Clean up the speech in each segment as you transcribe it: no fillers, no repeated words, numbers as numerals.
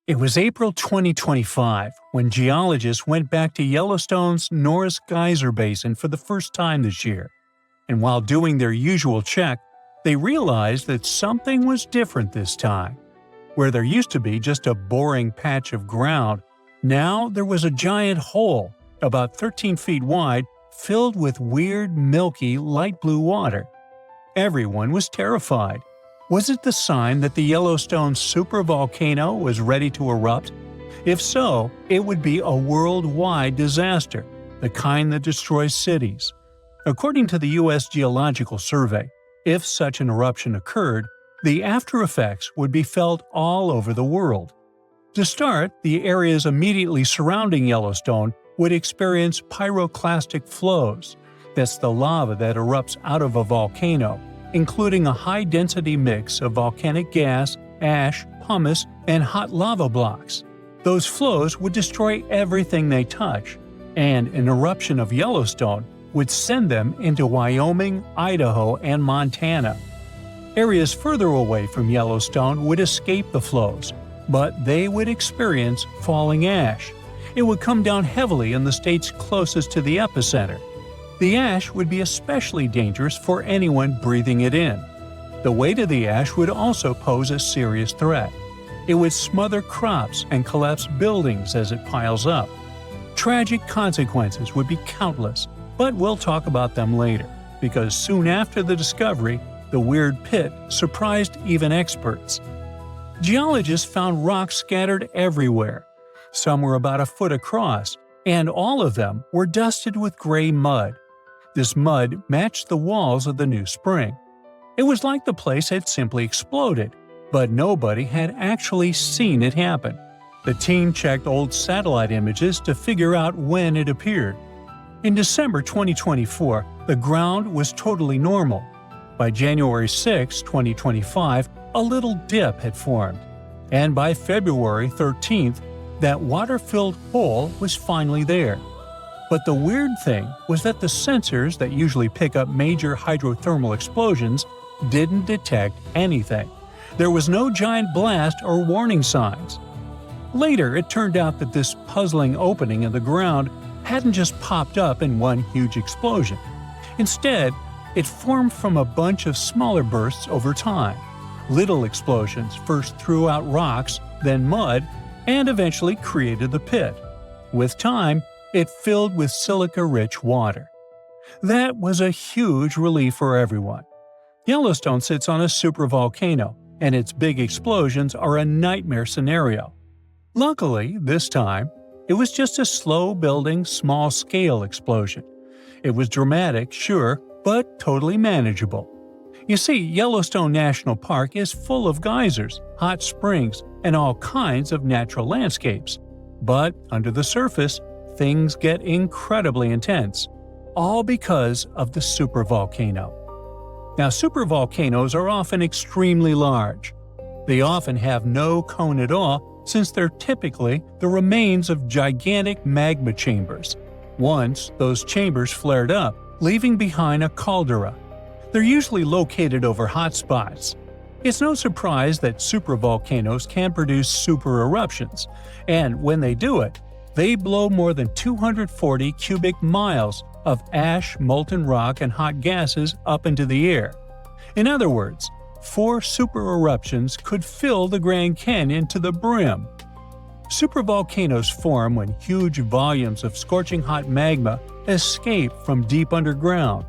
It was April 2025 when geologists went back to Yellowstone's Norris Geyser Basin for the first time this year. And while doing their usual check, they realized that something was different this time. Where there used to be just a boring patch of ground, now there was a giant hole, about 13 feet wide, filled with weird, milky, light blue water. Everyone was terrified. Was it the sign that the Yellowstone supervolcano was ready to erupt? If so, it would be a worldwide disaster, the kind that destroys cities. According to the U.S. Geological Survey, if such an eruption occurred, the after effects would be felt all over the world. To start, the areas immediately surrounding Yellowstone would experience pyroclastic flows. That's the lava that erupts out of a volcano, including a high-density mix of volcanic gas, ash, pumice, and hot lava blocks. Those flows would destroy everything they touch, and an eruption of Yellowstone would send them into Wyoming, Idaho, and Montana. Areas further away from Yellowstone would escape the flows, but they would experience falling ash. It would come down heavily in the states closest to the epicenter. The ash would be especially dangerous for anyone breathing it in. The weight of the ash would also pose a serious threat. It would smother crops and collapse buildings as it piles up. Tragic consequences would be countless, but we'll talk about them later, because soon after the discovery, the weird pit surprised even experts. Geologists found rocks scattered everywhere. Some were about a foot across, and all of them were dusted with gray mud. This mud matched the walls of the new spring. It was like the place had simply exploded, but nobody had actually seen it happen. The team checked old satellite images to figure out when it appeared. In December 2024, the ground was totally normal. By January 6, 2025, a little dip had formed. And by February 13th, that water-filled hole was finally there. But the weird thing was that the sensors that usually pick up major hydrothermal explosions didn't detect anything. There was no giant blast or warning signs. Later, it turned out that this puzzling opening in the ground hadn't just popped up in one huge explosion. Instead, it formed from a bunch of smaller bursts over time. Little explosions first threw out rocks, then mud, and eventually created the pit. With time, it filled with silica-rich water. That was a huge relief for everyone. Yellowstone sits on a supervolcano, and its big explosions are a nightmare scenario. Luckily, this time, it was just a slow-building, small-scale explosion. It was dramatic, sure, but totally manageable. You see, Yellowstone National Park is full of geysers, hot springs, and all kinds of natural landscapes. But under the surface, things get incredibly intense, all because of the supervolcano. Now, supervolcanoes are often extremely large. They often have no cone at all, since they're typically the remains of gigantic magma chambers. Once, those chambers flared up, leaving behind a caldera. They're usually located over hotspots. It's no surprise that supervolcanoes can produce super eruptions, and when they do it, they blow more than 240 cubic miles of ash, molten rock, and hot gases up into the air. In other words, 4 super eruptions could fill the Grand Canyon to the brim. Supervolcanoes form when huge volumes of scorching hot magma escape from deep underground.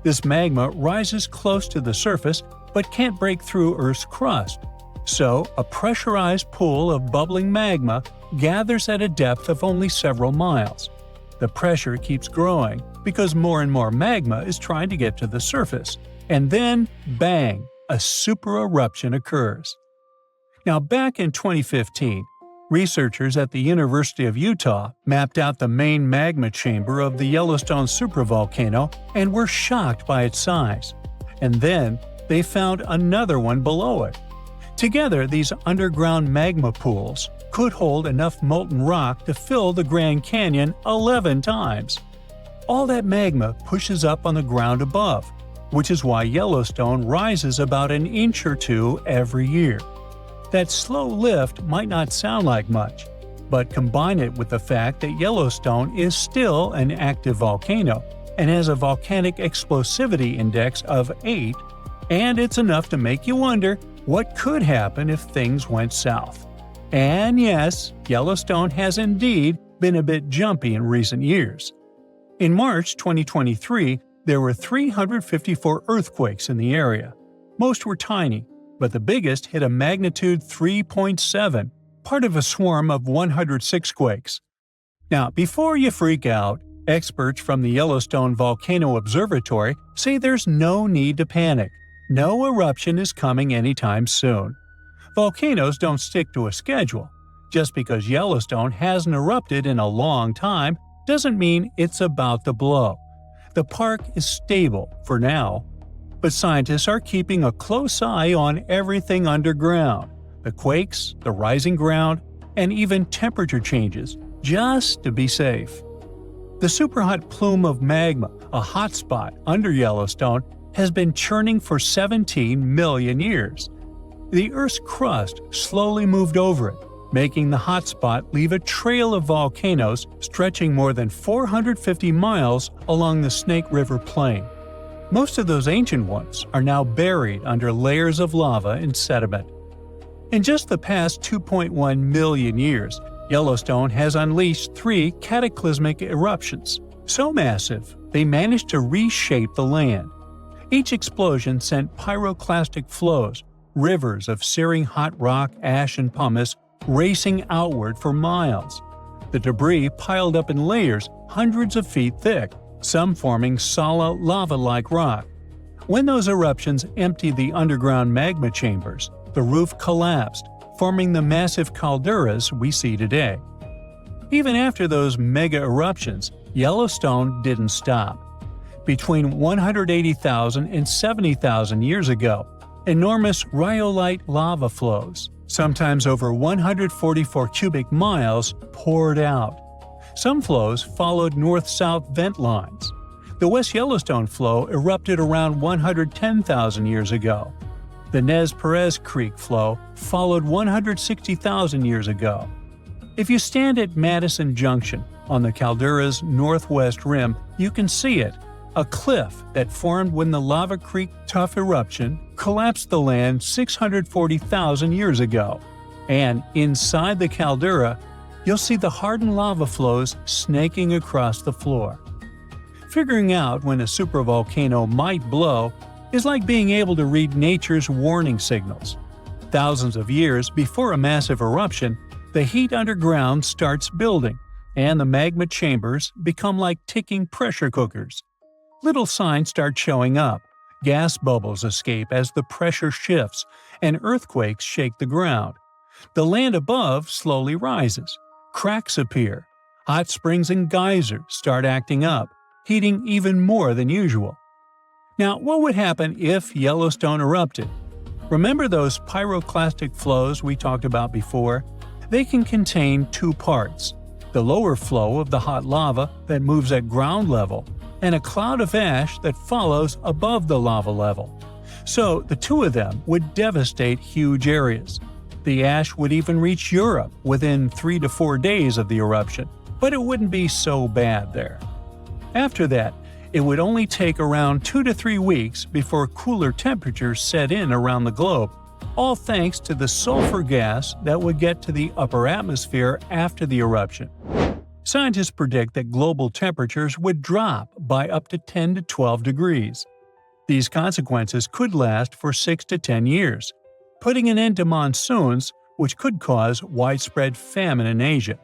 This magma rises close to the surface but can't break through Earth's crust. So, a pressurized pool of bubbling magma gathers at a depth of only several miles. The pressure keeps growing because more and more magma is trying to get to the surface. And then, bang, a super eruption occurs. Now, back in 2015, researchers at the University of Utah mapped out the main magma chamber of the Yellowstone supervolcano and were shocked by its size. And then, they found another one below it. Together, these underground magma pools could hold enough molten rock to fill the Grand Canyon 11 times. All that magma pushes up on the ground above, which is why Yellowstone rises about an inch or two every year. That slow lift might not sound like much, but combine it with the fact that Yellowstone is still an active volcano and has a volcanic explosivity index of 8, and it's enough to make you wonder what could happen if things went south. And yes, Yellowstone has indeed been a bit jumpy in recent years. In March 2023, there were 354 earthquakes in the area. Most were tiny, but the biggest hit a magnitude 3.7, part of a swarm of 106 quakes. Now, before you freak out, experts from the Yellowstone Volcano Observatory say there's no need to panic. No eruption is coming anytime soon. Volcanoes don't stick to a schedule. Just because Yellowstone hasn't erupted in a long time doesn't mean it's about to blow. The park is stable for now, but scientists are keeping a close eye on everything underground, the quakes, the rising ground, and even temperature changes, just to be safe. The superhot plume of magma, a hotspot under Yellowstone, has been churning for 17 million years. The Earth's crust slowly moved over it, making the hotspot leave a trail of volcanoes stretching more than 450 miles along the Snake River Plain. Most of those ancient ones are now buried under layers of lava and sediment. In just the past 2.1 million years, Yellowstone has unleashed 3 cataclysmic eruptions, so massive they managed to reshape the land. Each explosion sent pyroclastic flows, rivers of searing hot rock, ash, and pumice racing outward for miles. The debris piled up in layers hundreds of feet thick, some forming solid lava-like rock. When those eruptions emptied the underground magma chambers, the roof collapsed, forming the massive calderas we see today. Even after those mega eruptions, Yellowstone didn't stop. Between 180,000 and 70,000 years ago, enormous rhyolite lava flows, sometimes over 144 cubic miles, poured out. Some flows followed north-south vent lines. The West Yellowstone flow erupted around 110,000 years ago. The Nez Perez Creek flow followed 160,000 years ago. If you stand at Madison Junction on the caldera's northwest rim, you can see it, a cliff that formed when the Lava Creek Tuff eruption collapsed the land 640,000 years ago. And inside the caldera, you'll see the hardened lava flows snaking across the floor. Figuring out when a supervolcano might blow is like being able to read nature's warning signals. Thousands of years before a massive eruption, the heat underground starts building, and the magma chambers become like ticking pressure cookers. Little signs start showing up. Gas bubbles escape as the pressure shifts, and earthquakes shake the ground. The land above slowly rises. Cracks appear. Hot springs and geysers start acting up, heating even more than usual. Now, what would happen if Yellowstone erupted? Remember those pyroclastic flows we talked about before? They can contain 2 parts: the lower flow of the hot lava that moves at ground level, and a cloud of ash that follows above the lava level. So the 2 of them would devastate huge areas. The ash would even reach Europe within 3 to 4 days of the eruption, but it wouldn't be so bad there. After that, it would only take around 2 to 3 weeks before cooler temperatures set in around the globe, all thanks to the sulfur gas that would get to the upper atmosphere after the eruption. Scientists predict that global temperatures would drop by up to 10 to 12 degrees. These consequences could last for 6 to 10 years, putting an end to monsoons, which could cause widespread famine in Asia.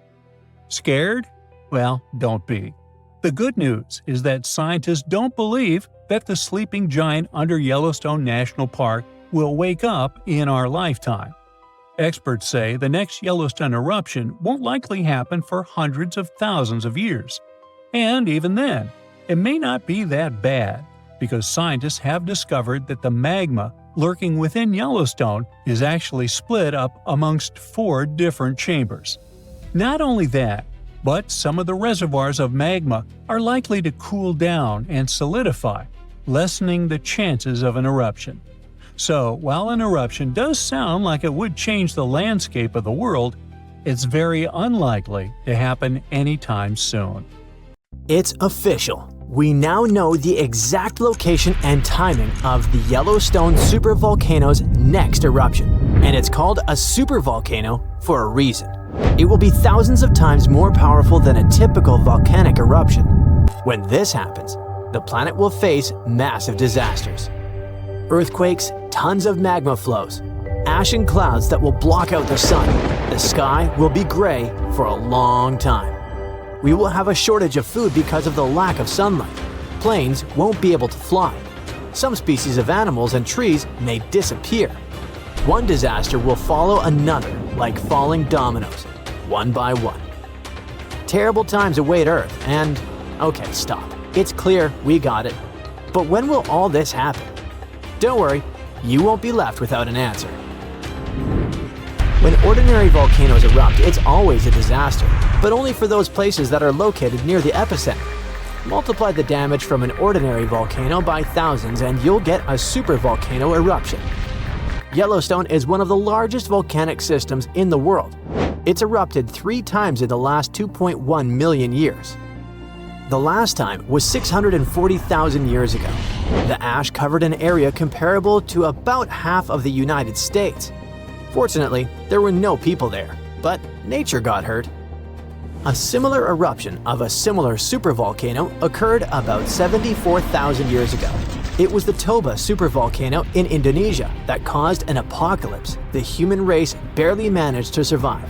Scared? Well, don't be. The good news is that scientists don't believe that the sleeping giant under Yellowstone National Park will wake up in our lifetime. Experts say the next Yellowstone eruption won't likely happen for hundreds of thousands of years. And even then, it may not be that bad, because scientists have discovered that the magma lurking within Yellowstone is actually split up amongst 4 different chambers. Not only that, but some of the reservoirs of magma are likely to cool down and solidify, lessening the chances of an eruption. So, while an eruption does sound like it would change the landscape of the world, it's very unlikely to happen anytime soon. It's official. We now know the exact location and timing of the Yellowstone supervolcano's next eruption, and it's called a supervolcano for a reason. It will be thousands of times more powerful than a typical volcanic eruption. When this happens, the planet will face massive disasters. Earthquakes, tons of magma flows, ash and clouds that will block out the sun. The sky will be gray for a long time. We will have a shortage of food because of the lack of sunlight. Planes won't be able to fly. Some species of animals and trees may disappear. One disaster will follow another, like falling dominoes, one by one. Terrible times await Earth, and okay, stop. It's clear, we got it. But when will all this happen? Don't worry, you won't be left without an answer. When ordinary volcanoes erupt, it's always a disaster, but only for those places that are located near the epicenter. Multiply the damage from an ordinary volcano by thousands and you'll get a supervolcano eruption. Yellowstone is one of the largest volcanic systems in the world. It's erupted 3 times in the last 2.1 million years. The last time was 640,000 years ago. The ash covered an area comparable to about half of the United States. Fortunately, there were no people there, but nature got hurt. A similar eruption of a similar supervolcano occurred about 74,000 years ago. It was the Toba supervolcano in Indonesia that caused an apocalypse the human race barely managed to survive.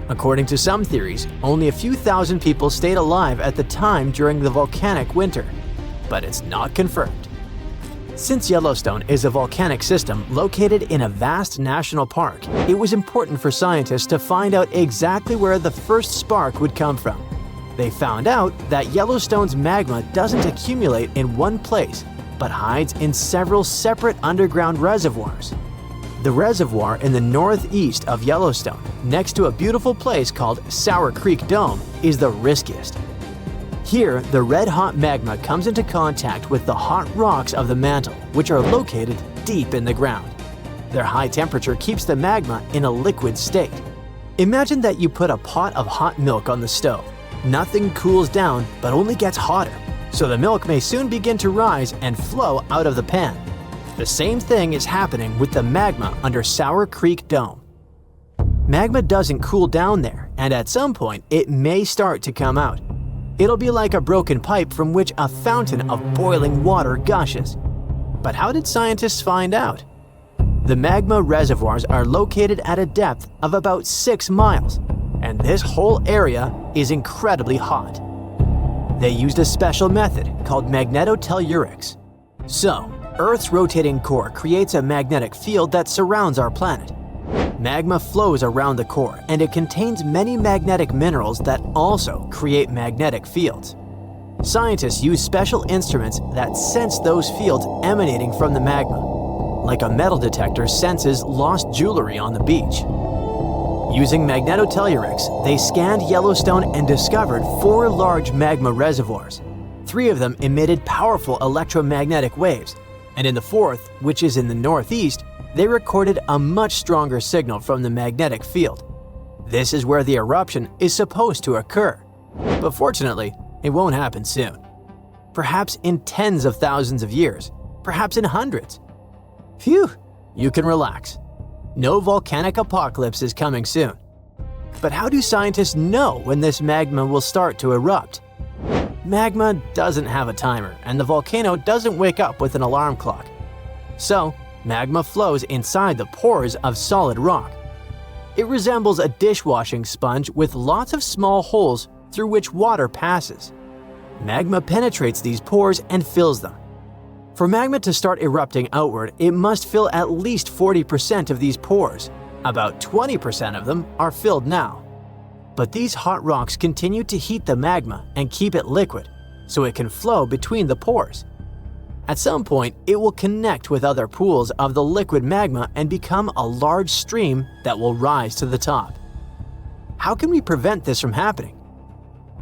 According to some theories, only a few thousand people stayed alive at the time during the volcanic winter, but it's not confirmed. Since Yellowstone is a volcanic system located in a vast national park, it was important for scientists to find out exactly where the first spark would come from. They found out that Yellowstone's magma doesn't accumulate in one place, but hides in several separate underground reservoirs. The reservoir in the northeast of Yellowstone, next to a beautiful place called Sour Creek Dome, is the riskiest. Here, the red-hot magma comes into contact with the hot rocks of the mantle, which are located deep in the ground. Their high temperature keeps the magma in a liquid state. Imagine that you put a pot of hot milk on the stove. Nothing cools down, but only gets hotter, so the milk may soon begin to rise and flow out of the pan. The same thing is happening with the magma under Sour Creek Dome. Magma doesn't cool down there, and at some point it may start to come out. It'll be like a broken pipe from which a fountain of boiling water gushes. But how did scientists find out? The magma reservoirs are located at a depth of about 6 miles, and this whole area is incredibly hot. They used a special method called magnetotellurics. So, Earth's rotating core creates a magnetic field that surrounds our planet. Magma flows around the core, and it contains many magnetic minerals that also create magnetic fields. Scientists use special instruments that sense those fields emanating from the magma, like a metal detector senses lost jewelry on the beach. Using magnetotellurics, they scanned Yellowstone and discovered 4 large magma reservoirs. 3 of them emitted powerful electromagnetic waves, and in the 4th, which is in the northeast, they recorded a much stronger signal from the magnetic field. This is where the eruption is supposed to occur. But fortunately, it won't happen soon. Perhaps in tens of thousands of years, perhaps in hundreds. Phew, you can relax. No volcanic apocalypse is coming soon. But how do scientists know when this magma will start to erupt? Magma doesn't have a timer, and the volcano doesn't wake up with an alarm clock. So, magma flows inside the pores of solid rock. It resembles a dishwashing sponge with lots of small holes through which water passes. Magma penetrates these pores and fills them. For magma to start erupting outward, it must fill at least 40% of these pores. About 20% of them are filled now. But these hot rocks continue to heat the magma and keep it liquid, so it can flow between the pores. At some point, it will connect with other pools of the liquid magma and become a large stream that will rise to the top. How can we prevent this from happening?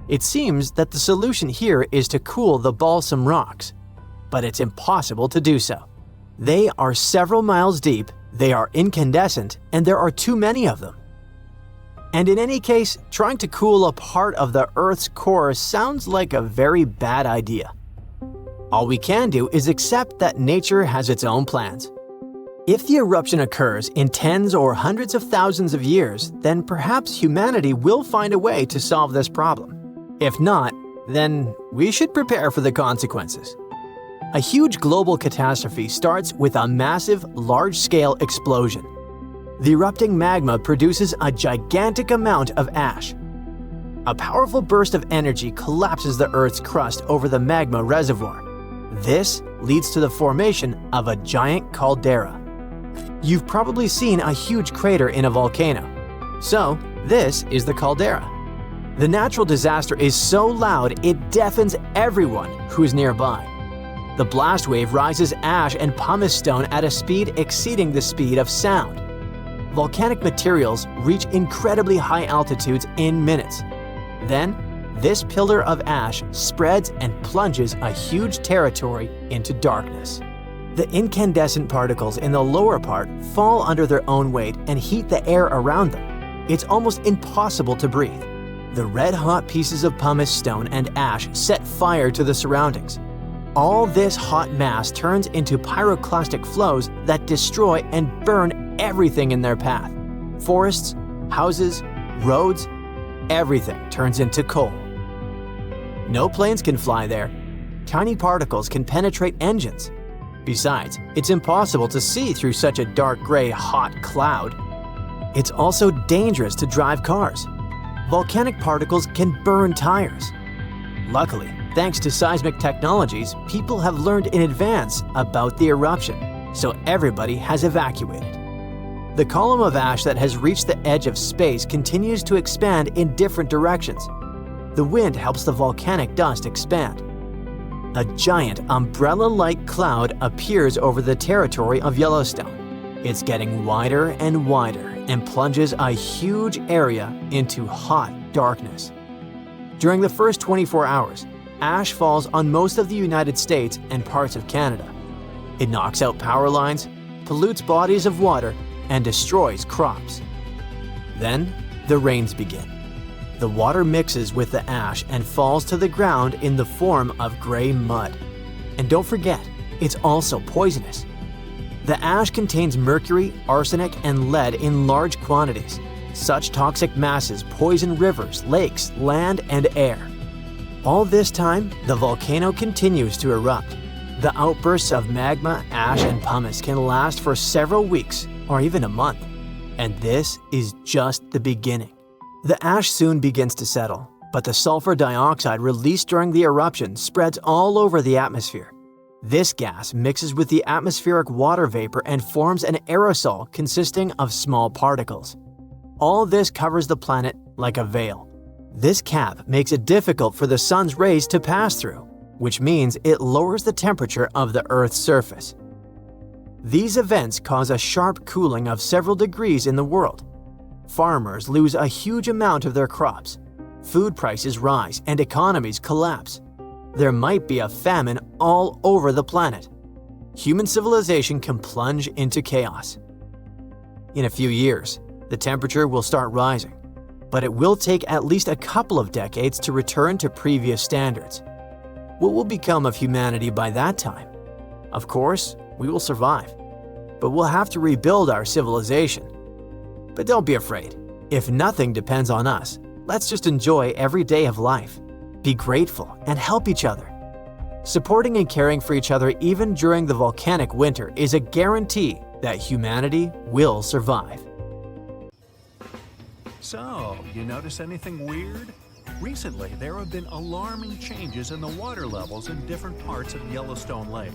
It seems that the solution here is to cool the balsam rocks, but it's impossible to do so. They are several miles deep, they are incandescent, and there are too many of them. And in any case, trying to cool a part of the Earth's core sounds like a very bad idea. All we can do is accept that nature has its own plans. If the eruption occurs in tens or hundreds of thousands of years, then perhaps humanity will find a way to solve this problem. If not, then we should prepare for the consequences. A huge global catastrophe starts with a massive, large-scale explosion. The erupting magma produces a gigantic amount of ash. A powerful burst of energy collapses the Earth's crust over the magma reservoir. This leads to the formation of a giant caldera. You've probably seen a huge crater in a volcano. So, this is the caldera. The natural disaster is so loud it deafens everyone who is nearby. The blast wave rises ash and pumice stone at a speed exceeding the speed of sound. Volcanic materials reach incredibly high altitudes in minutes. Then, this pillar of ash spreads and plunges a huge territory into darkness. The incandescent particles in the lower part fall under their own weight and heat the air around them. It's almost impossible to breathe. The red-hot pieces of pumice stone and ash set fire to the surroundings. All this hot mass turns into pyroclastic flows that destroy and burn everything in their path. Forests, houses, roads, everything turns into coal. No planes can fly there. Tiny particles can penetrate engines. Besides, it's impossible to see through such a dark gray, hot cloud. It's also dangerous to drive cars. Volcanic particles can burn tires. Luckily, thanks to seismic technologies, people have learned in advance about the eruption, so everybody has evacuated. The column of ash that has reached the edge of space continues to expand in different directions. The wind helps the volcanic dust expand. A giant umbrella-like cloud appears over the territory of Yellowstone. It's getting wider and wider and plunges a huge area into hot darkness. During the first 24 hours, ash falls on most of the United States and parts of Canada. It knocks out power lines, pollutes bodies of water, and destroys crops. Then, the rains begin. The water mixes with the ash and falls to the ground in the form of gray mud. And don't forget, it's also poisonous. The ash contains mercury, arsenic, and lead in large quantities. Such toxic masses poison rivers, lakes, land, and air. All this time, the volcano continues to erupt. The outbursts of magma, ash, and pumice can last for several weeks or even a month. And this is just the beginning. The ash soon begins to settle, but the sulfur dioxide released during the eruption spreads all over the atmosphere. This gas mixes with the atmospheric water vapor and forms an aerosol consisting of small particles. All this covers the planet like a veil. This cap makes it difficult for the sun's rays to pass through, which means it lowers the temperature of the Earth's surface. These events cause a sharp cooling of several degrees in the world. Farmers lose a huge amount of their crops. Food prices rise and economies collapse. There might be a famine all over the planet. Human civilization can plunge into chaos. In a few years, the temperature will start rising, but it will take at least a couple of decades to return to previous standards. What will become of humanity by that time? Of course, we will survive, but we'll have to rebuild our civilization. But don't be afraid. If nothing depends on us, let's just enjoy every day of life. Be grateful and help each other. Supporting and caring for each other even during the volcanic winter is a guarantee that humanity will survive. So, you notice anything weird? Recently, there have been alarming changes in the water levels in different parts of Yellowstone Lake.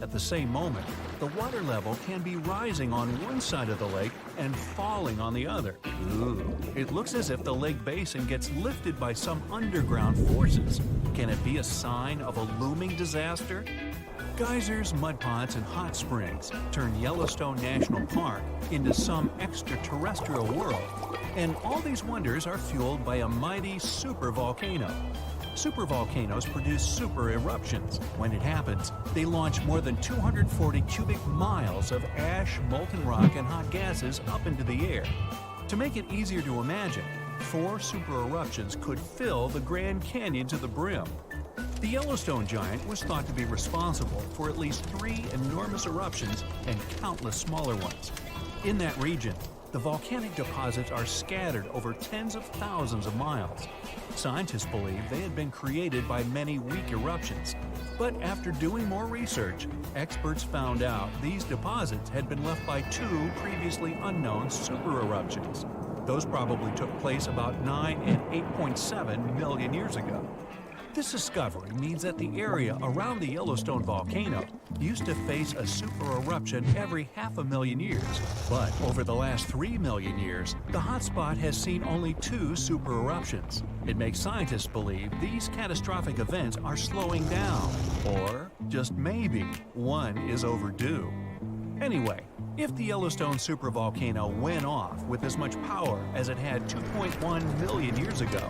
At the same moment, the water level can be rising on one side of the lake and falling on the other. Ooh, it looks as if the lake basin gets lifted by some underground forces. Can it be a sign of a looming disaster? Geysers, mud ponds, and hot springs turn Yellowstone National Park into some extraterrestrial world. And all these wonders are fueled by a mighty supervolcano. Supervolcanoes produce super eruptions. When it happens, they launch more than 240 cubic miles of ash, molten rock, and hot gases up into the air. To make it easier to imagine, 4 super eruptions could fill the Grand Canyon to the brim. The Yellowstone giant was thought to be responsible for at least 3 enormous eruptions and countless smaller ones. In that region, the volcanic deposits are scattered over tens of thousands of miles. Scientists believe they had been created by many weak eruptions. But after doing more research, experts found out these deposits had been left by 2 previously unknown super eruptions. Those probably took place about 9 and 8.7 million years ago. This discovery means that the area around the Yellowstone volcano used to face a super eruption every 500,000 years. But over the last 3 million years, the hotspot has seen only 2 super eruptions. It makes scientists believe these catastrophic events are slowing down, or just maybe one is overdue. Anyway, if the Yellowstone supervolcano went off with as much power as it had 2.1 million years ago,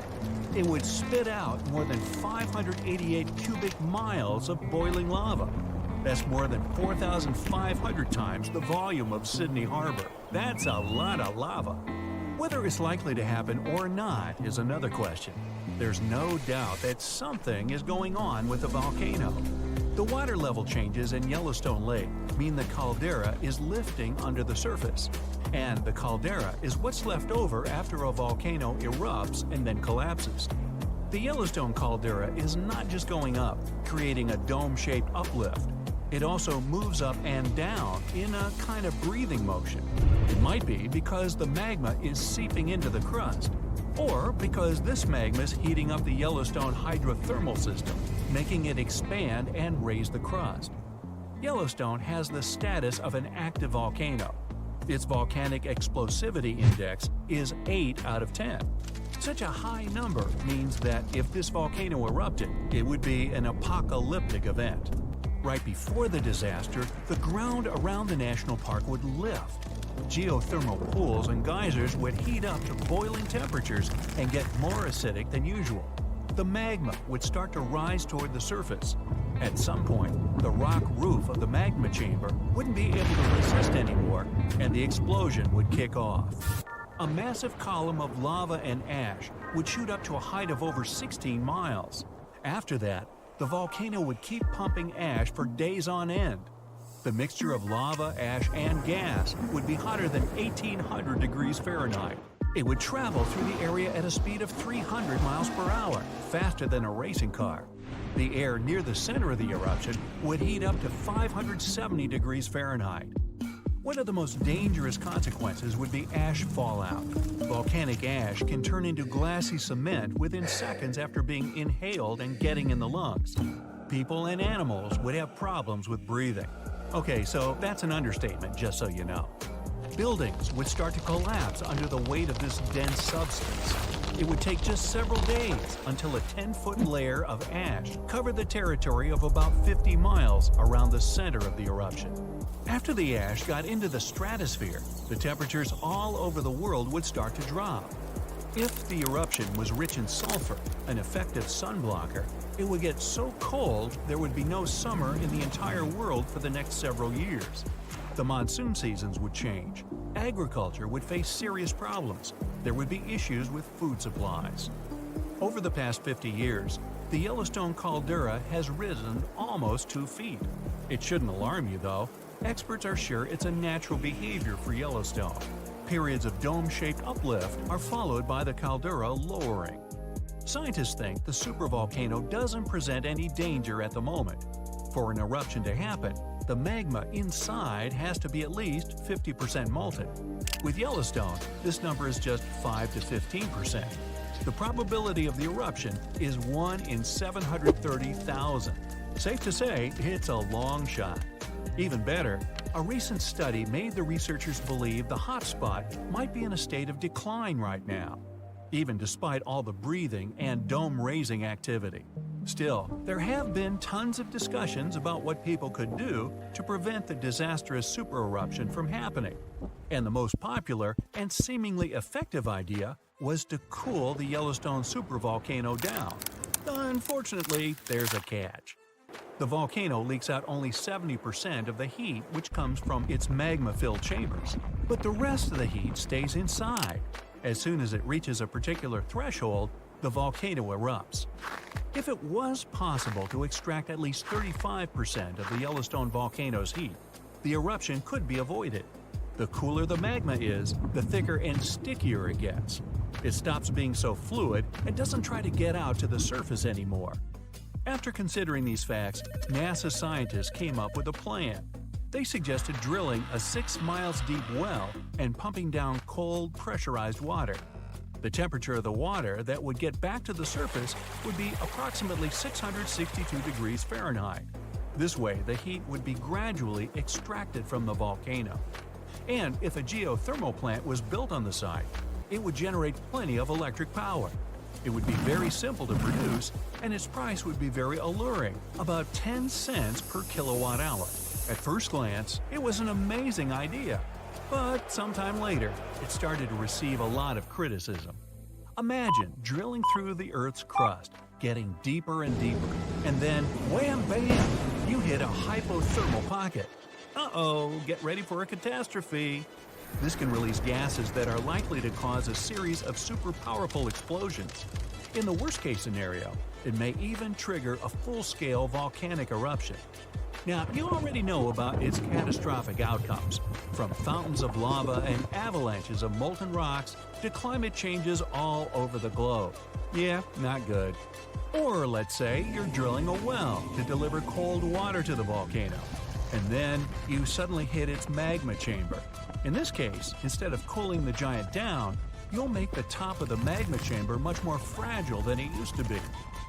it would spit out more than 588 cubic miles of boiling lava. That's more than 4,500 times the volume of Sydney Harbor. That's a lot of lava. Whether it's likely to happen or not is another question. There's no doubt that something is going on with the volcano. The water level changes in Yellowstone Lake mean the caldera is lifting under the surface. And the caldera is what's left over after a volcano erupts and then collapses. The Yellowstone caldera is not just going up, creating a dome-shaped uplift. It also moves up and down in a kind of breathing motion. It might be because the magma is seeping into the crust, or because this magma is heating up the Yellowstone hydrothermal system, making it expand and raise the crust. Yellowstone has the status of an active volcano. Its volcanic explosivity index is 8 out of 10. Such a high number means that if this volcano erupted, it would be an apocalyptic event. Right before the disaster, the ground around the national park would lift. Geothermal pools and geysers would heat up to boiling temperatures and get more acidic than usual. The magma would start to rise toward the surface. At some point, the rock roof of the magma chamber wouldn't be able to resist anymore, and the explosion would kick off. A massive column of lava and ash would shoot up to a height of over 16 miles. After that, the volcano would keep pumping ash for days on end. The mixture of lava, ash, and gas would be hotter than 1,800 degrees Fahrenheit. It would travel through the area at a speed of 300 miles per hour, faster than a racing car. The air near the center of the eruption would heat up to 570 degrees Fahrenheit. One of the most dangerous consequences would be ash fallout. Volcanic ash can turn into glassy cement within seconds after being inhaled and getting in the lungs. People and animals would have problems with breathing. Okay, so that's an understatement, just so you know. Buildings would start to collapse under the weight of this dense substance. It would take just several days until a 10-foot layer of ash covered the territory of about 50 miles around the center of the eruption. After the ash got into the stratosphere, the temperatures all over the world would start to drop. If the eruption was rich in sulfur, an effective sunblocker, it would get so cold there would be no summer in the entire world for the next several years. The monsoon seasons would change. Agriculture would face serious problems. There would be issues with food supplies. Over the past 50 years, the Yellowstone caldera has risen almost 2 feet. It shouldn't alarm you, though. Experts are sure it's a natural behavior for Yellowstone. Periods of dome-shaped uplift are followed by the caldera lowering. Scientists think the supervolcano doesn't present any danger at the moment. For an eruption to happen, the magma inside has to be at least 50% molten. With Yellowstone, this number is just 5 to 15%. The probability of the eruption is 1 in 730,000. Safe to say, it's a long shot. Even better, a recent study made the researchers believe the hotspot might be in a state of decline right now, even despite all the breathing and dome-raising activity. Still, there have been tons of discussions about what people could do to prevent the disastrous supereruption from happening. And the most popular and seemingly effective idea was to cool the Yellowstone supervolcano down. Unfortunately, there's a catch. The volcano leaks out only 70% of the heat which comes from its magma-filled chambers, but the rest of the heat stays inside. As soon as it reaches a particular threshold, the volcano erupts. If it was possible to extract at least 35% of the Yellowstone volcano's heat, the eruption could be avoided. The cooler the magma is, the thicker and stickier it gets. It stops being so fluid and doesn't try to get out to the surface anymore. After considering these facts, NASA scientists came up with a plan. They suggested drilling a 6 miles deep well and pumping down cold, pressurized water. The temperature of the water that would get back to the surface would be approximately 662 degrees Fahrenheit. This way, the heat would be gradually extracted from the volcano. And if a geothermal plant was built on the site, it would generate plenty of electric power. It would be very simple to produce, and its price would be very alluring, about 10 cents per kilowatt hour. At first glance, it was an amazing idea. But sometime later, it started to receive a lot of criticism. Imagine drilling through the Earth's crust, getting deeper and deeper, and then wham bam, you hit a hypothermal pocket. Uh-oh, get ready for a catastrophe. This can release gases that are likely to cause a series of super powerful explosions. In the worst-case scenario, it may even trigger a full-scale volcanic eruption. Now, you already know about its catastrophic outcomes, from fountains of lava and avalanches of molten rocks to climate changes all over the globe. Yeah, not good. Or let's say you're drilling a well to deliver cold water to the volcano, and then you suddenly hit its magma chamber. In this case, instead of cooling the giant down, you'll make the top of the magma chamber much more fragile than it used to be.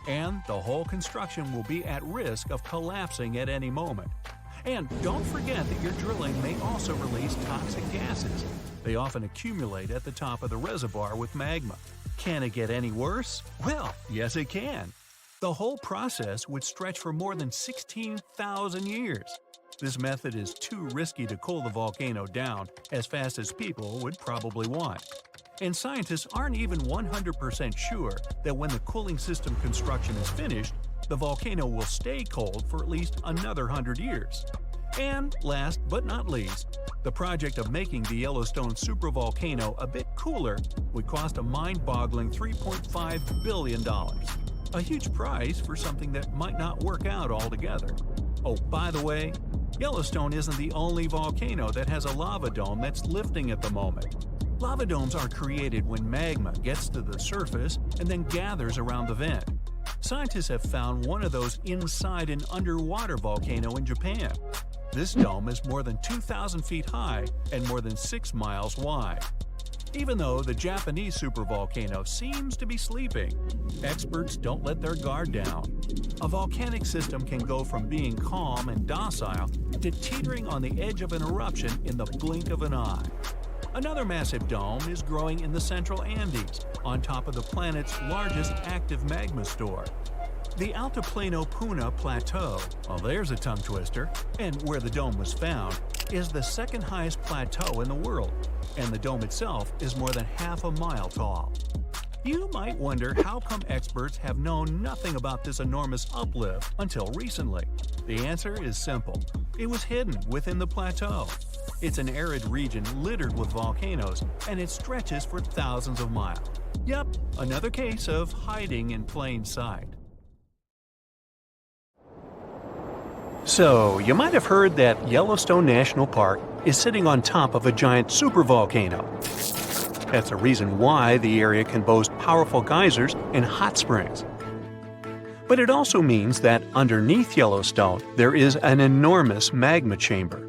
And the whole construction will be at risk of collapsing at any moment. And don't forget that your drilling may also release toxic gases. They often accumulate at the top of the reservoir with magma. Can it get any worse? Well, yes it can. The whole process would stretch for more than 16,000 years. This method is too risky to cool the volcano down as fast as people would probably want. And scientists aren't even 100% sure that when the cooling system construction is finished, the volcano will stay cold for at least another 100 years. And last but not least, the project of making the Yellowstone supervolcano a bit cooler would cost a mind-boggling $3.5 billion. A huge price for something that might not work out altogether. Oh, by the way, Yellowstone isn't the only volcano that has a lava dome that's lifting at the moment. Lava domes are created when magma gets to the surface and then gathers around the vent. Scientists have found one of those inside an underwater volcano in Japan. This dome is more than 2,000 feet high and more than 6 miles wide. Even though the Japanese supervolcano seems to be sleeping, experts don't let their guard down. A volcanic system can go from being calm and docile to teetering on the edge of an eruption in the blink of an eye. Another massive dome is growing in the central Andes, on top of the planet's largest active magma store. The Altiplano Puna Plateau, well there's a tongue twister, and where the dome was found, is the second highest plateau in the world, and the dome itself is more than half a mile tall. You might wonder how come experts have known nothing about this enormous uplift until recently. The answer is simple. It was hidden within the plateau. It's an arid region littered with volcanoes, and it stretches for thousands of miles. Yep, another case of hiding in plain sight. So, you might have heard that Yellowstone National Park is sitting on top of a giant supervolcano. That's the reason why the area can boast powerful geysers and hot springs. But it also means that underneath Yellowstone, there is an enormous magma chamber.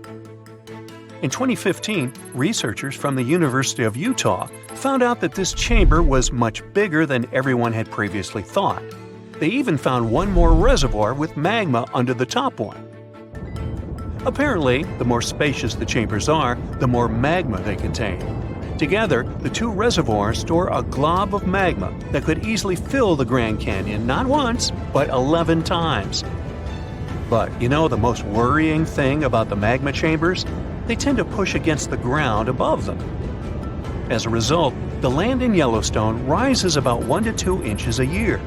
In 2015, researchers from the University of Utah found out that this chamber was much bigger than everyone had previously thought. They even found one more reservoir with magma under the top one. Apparently, the more spacious the chambers are, the more magma they contain. Together, the two reservoirs store a glob of magma that could easily fill the Grand Canyon not once, but 11 times. But you know the most worrying thing about the magma chambers? They tend to push against the ground above them. As a result, the land in Yellowstone rises about 1 to 2 inches a year.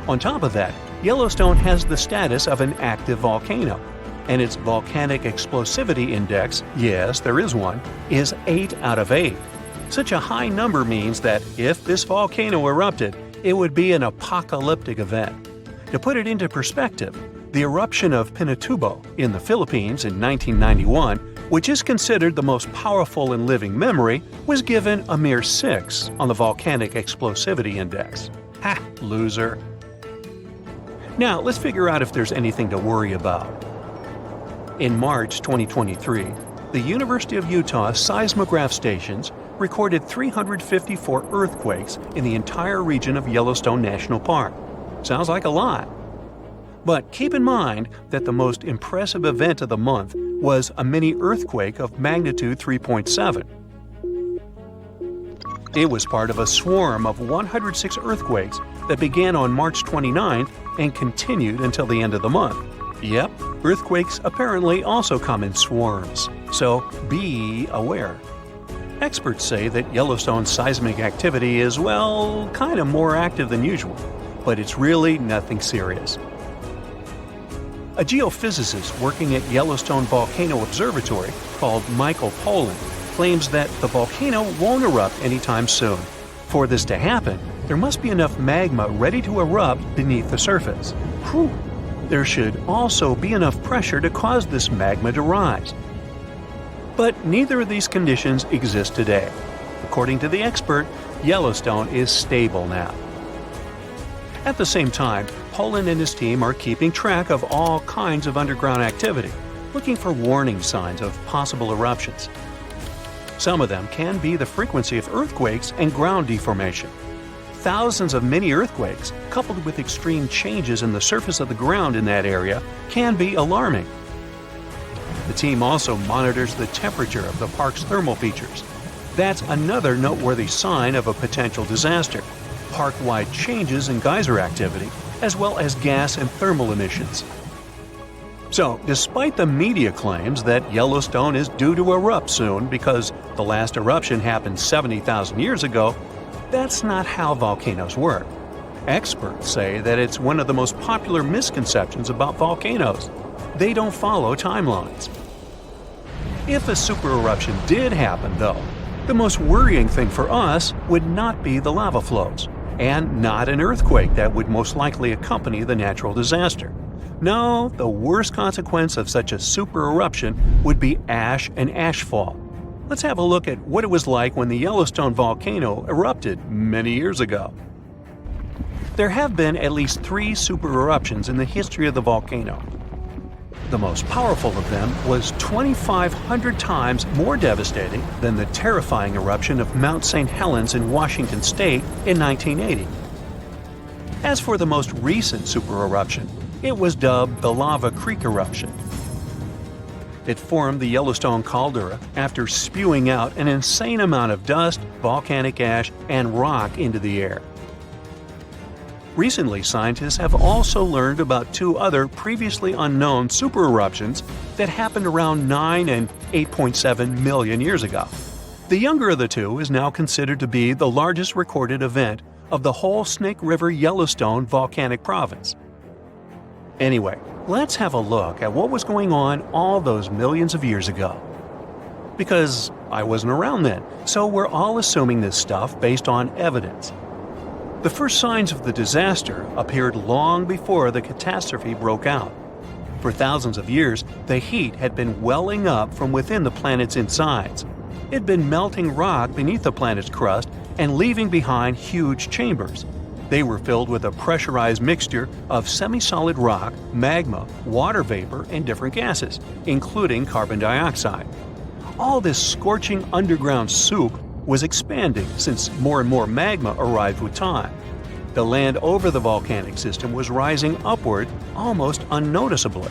On top of that, Yellowstone has the status of an active volcano, and its volcanic explosivity index, yes, there is one, is 8 out of 8. Such a high number means that if this volcano erupted, it would be an apocalyptic event. To put it into perspective, the eruption of Pinatubo in the Philippines in 1991, which is considered the most powerful in living memory, was given a mere 6 on the volcanic explosivity index. Ha, loser. Now, let's figure out if there's anything to worry about. In March 2023, the University of Utah seismograph stations recorded 354 earthquakes in the entire region of Yellowstone National Park. Sounds like a lot. But keep in mind that the most impressive event of the month was a mini earthquake of magnitude 3.7. It was part of a swarm of 106 earthquakes that began on March 29th and continued until the end of the month. Yep, earthquakes apparently also come in swarms, so be aware. Experts say that Yellowstone's seismic activity is, well, kind of more active than usual, but it's really nothing serious. A geophysicist working at Yellowstone Volcano Observatory called Michael Pollan claims that the volcano won't erupt anytime soon. For this to happen, there must be enough magma ready to erupt beneath the surface. Whew. There should also be enough pressure to cause this magma to rise. But neither of these conditions exist today. According to the expert, Yellowstone is stable now. At the same time, Pollan and his team are keeping track of all kinds of underground activity, looking for warning signs of possible eruptions. Some of them can be the frequency of earthquakes and ground deformation. Thousands of mini earthquakes, coupled with extreme changes in the surface of the ground in that area, can be alarming. The team also monitors the temperature of the park's thermal features. That's another noteworthy sign of a potential disaster. Park-wide changes in geyser activity, as well as gas and thermal emissions. So, despite the media claims that Yellowstone is due to erupt soon because the last eruption happened 70,000 years ago, that's not how volcanoes work. Experts say that it's one of the most popular misconceptions about volcanoes. They don't follow timelines. If a supereruption did happen, though, the most worrying thing for us would not be the lava flows, and not an earthquake that would most likely accompany the natural disaster. No, the worst consequence of such a supereruption would be ash and ashfall. Let's have a look at what it was like when the Yellowstone volcano erupted many years ago. There have been at least 3 supereruptions in the history of the volcano. The most powerful of them was 2,500 times more devastating than the terrifying eruption of Mount St. Helens in Washington state in 1980. As for the most recent supereruption, it was dubbed the Lava Creek eruption. It formed the Yellowstone caldera after spewing out an insane amount of dust, volcanic ash, and rock into the air. Recently, scientists have also learned about 2 other previously unknown supereruptions that happened around 9 and 8.7 million years ago. The younger of the 2 is now considered to be the largest recorded event of the whole Snake River Yellowstone volcanic province. Anyway, let's have a look at what was going on all those millions of years ago. Because I wasn't around then, so we're all assuming this stuff based on evidence. The first signs of the disaster appeared long before the catastrophe broke out. For thousands of years, the heat had been welling up from within the planet's insides. It had been melting rock beneath the planet's crust and leaving behind huge chambers. They were filled with a pressurized mixture of semi-solid rock, magma, water vapor, and different gases, including carbon dioxide. All this scorching underground soup was expanding since more and more magma arrived with time. The land over the volcanic system was rising upward almost unnoticeably.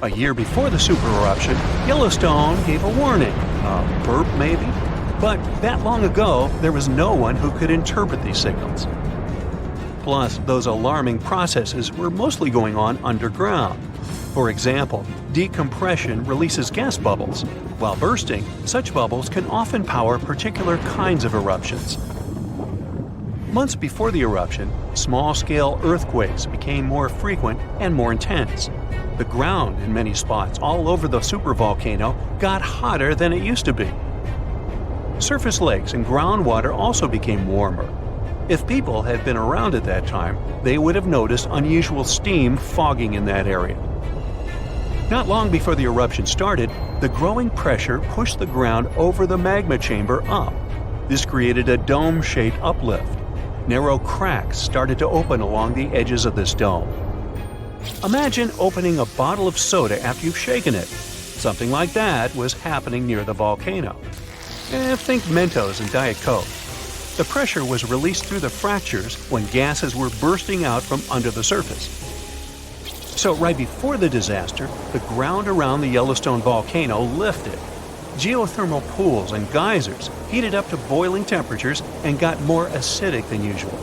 A year before the supereruption, Yellowstone gave a warning, a burp maybe, but that long ago there was no one who could interpret these signals. Plus, those alarming processes were mostly going on underground. For example, decompression releases gas bubbles. While bursting, such bubbles can often power particular kinds of eruptions. Months before the eruption, small-scale earthquakes became more frequent and more intense. The ground in many spots all over the supervolcano got hotter than it used to be. Surface lakes and groundwater also became warmer. If people had been around at that time, they would have noticed unusual steam fogging in that area. Not long before the eruption started, the growing pressure pushed the ground over the magma chamber up. This created a dome-shaped uplift. Narrow cracks started to open along the edges of this dome. Imagine opening a bottle of soda after you've shaken it. Something like that was happening near the volcano. Think Mentos and Diet Coke. The pressure was released through the fractures when gases were bursting out from under the surface. So right before the disaster, the ground around the Yellowstone volcano lifted. Geothermal pools and geysers heated up to boiling temperatures and got more acidic than usual.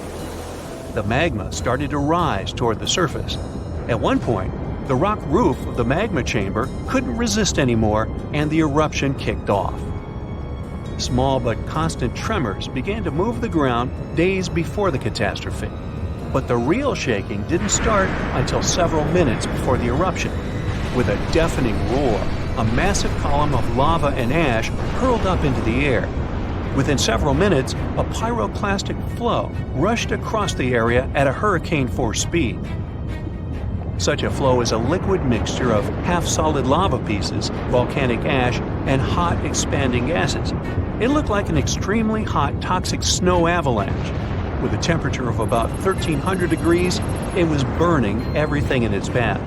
The magma started to rise toward the surface. At one point, the rock roof of the magma chamber couldn't resist anymore and the eruption kicked off. Small but constant tremors began to move the ground days before the catastrophe. But the real shaking didn't start until several minutes before the eruption. With a deafening roar, a massive column of lava and ash hurled up into the air. Within several minutes, a pyroclastic flow rushed across the area at a hurricane-force speed. Such a flow is a liquid mixture of half-solid lava pieces, volcanic ash, and hot, expanding gases. It looked like an extremely hot, toxic snow avalanche. With a temperature of about 1,300 degrees, it was burning everything in its path.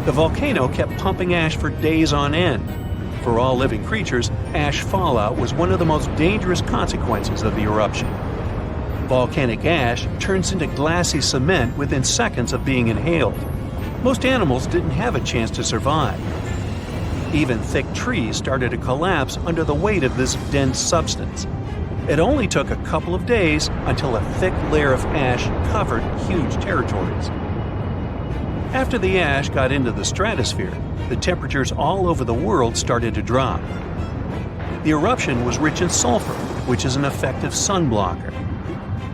The volcano kept pumping ash for days on end. For all living creatures, ash fallout was one of the most dangerous consequences of the eruption. Volcanic ash turns into glassy cement within seconds of being inhaled. Most animals didn't have a chance to survive. Even thick trees started to collapse under the weight of this dense substance. It only took a couple of days until a thick layer of ash covered huge territories. After the ash got into the stratosphere, the temperatures all over the world started to drop. The eruption was rich in sulfur, which is an effective sunblocker.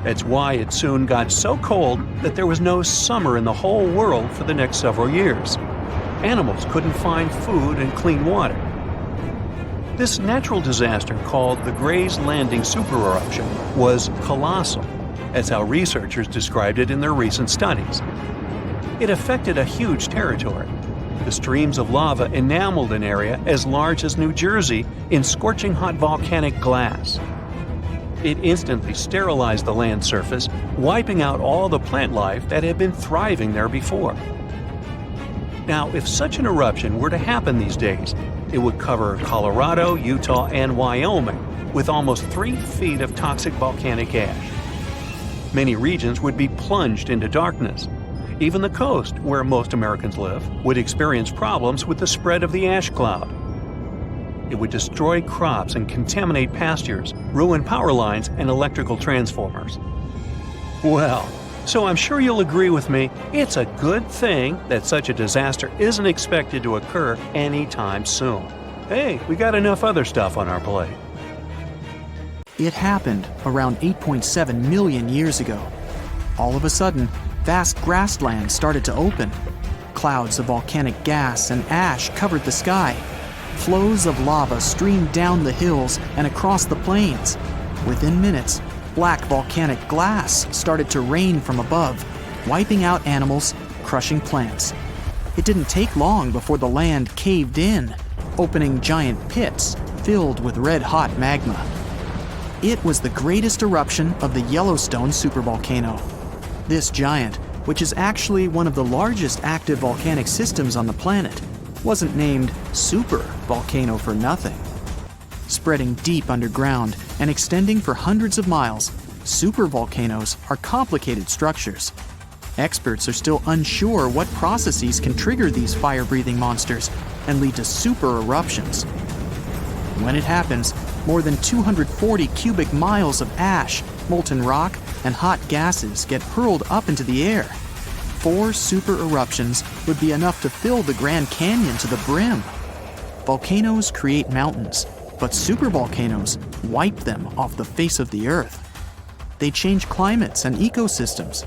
That's why it soon got so cold that there was no summer in the whole world for the next several years. Animals couldn't find food and clean water. This natural disaster, called the Gray's Landing supereruption, was colossal. That's how researchers described it in their recent studies. It affected a huge territory. The streams of lava enameled an area as large as New Jersey in scorching hot volcanic glass. It instantly sterilized the land surface, wiping out all the plant life that had been thriving there before. Now, if such an eruption were to happen these days, it would cover Colorado, Utah, and Wyoming with almost 3 feet of toxic volcanic ash. Many regions would be plunged into darkness. Even the coast, where most Americans live, would experience problems with the spread of the ash cloud. It would destroy crops and contaminate pastures, ruin power lines and electrical transformers. Well, so I'm sure you'll agree with me, it's a good thing that such a disaster isn't expected to occur anytime soon. Hey, we got enough other stuff on our plate. It happened around 8.7 million years ago. All of a sudden, vast grasslands started to open. Clouds of volcanic gas and ash covered the sky. Flows of lava streamed down the hills and across the plains. Within minutes, black volcanic glass started to rain from above, wiping out animals, crushing plants. It didn't take long before the land caved in, opening giant pits filled with red-hot magma. It was the greatest eruption of the Yellowstone supervolcano. This giant, which is actually one of the largest active volcanic systems on the planet, wasn't named super volcano for nothing. Spreading deep underground and extending for hundreds of miles, supervolcanoes are complicated structures. Experts are still unsure what processes can trigger these fire-breathing monsters and lead to super eruptions. When it happens, more than 240 cubic miles of ash, molten rock, and hot gases get hurled up into the air. 4 super eruptions would be enough to fill the Grand Canyon to the brim. Volcanoes create mountains, but supervolcanoes wipe them off the face of the earth. They change climates and ecosystems.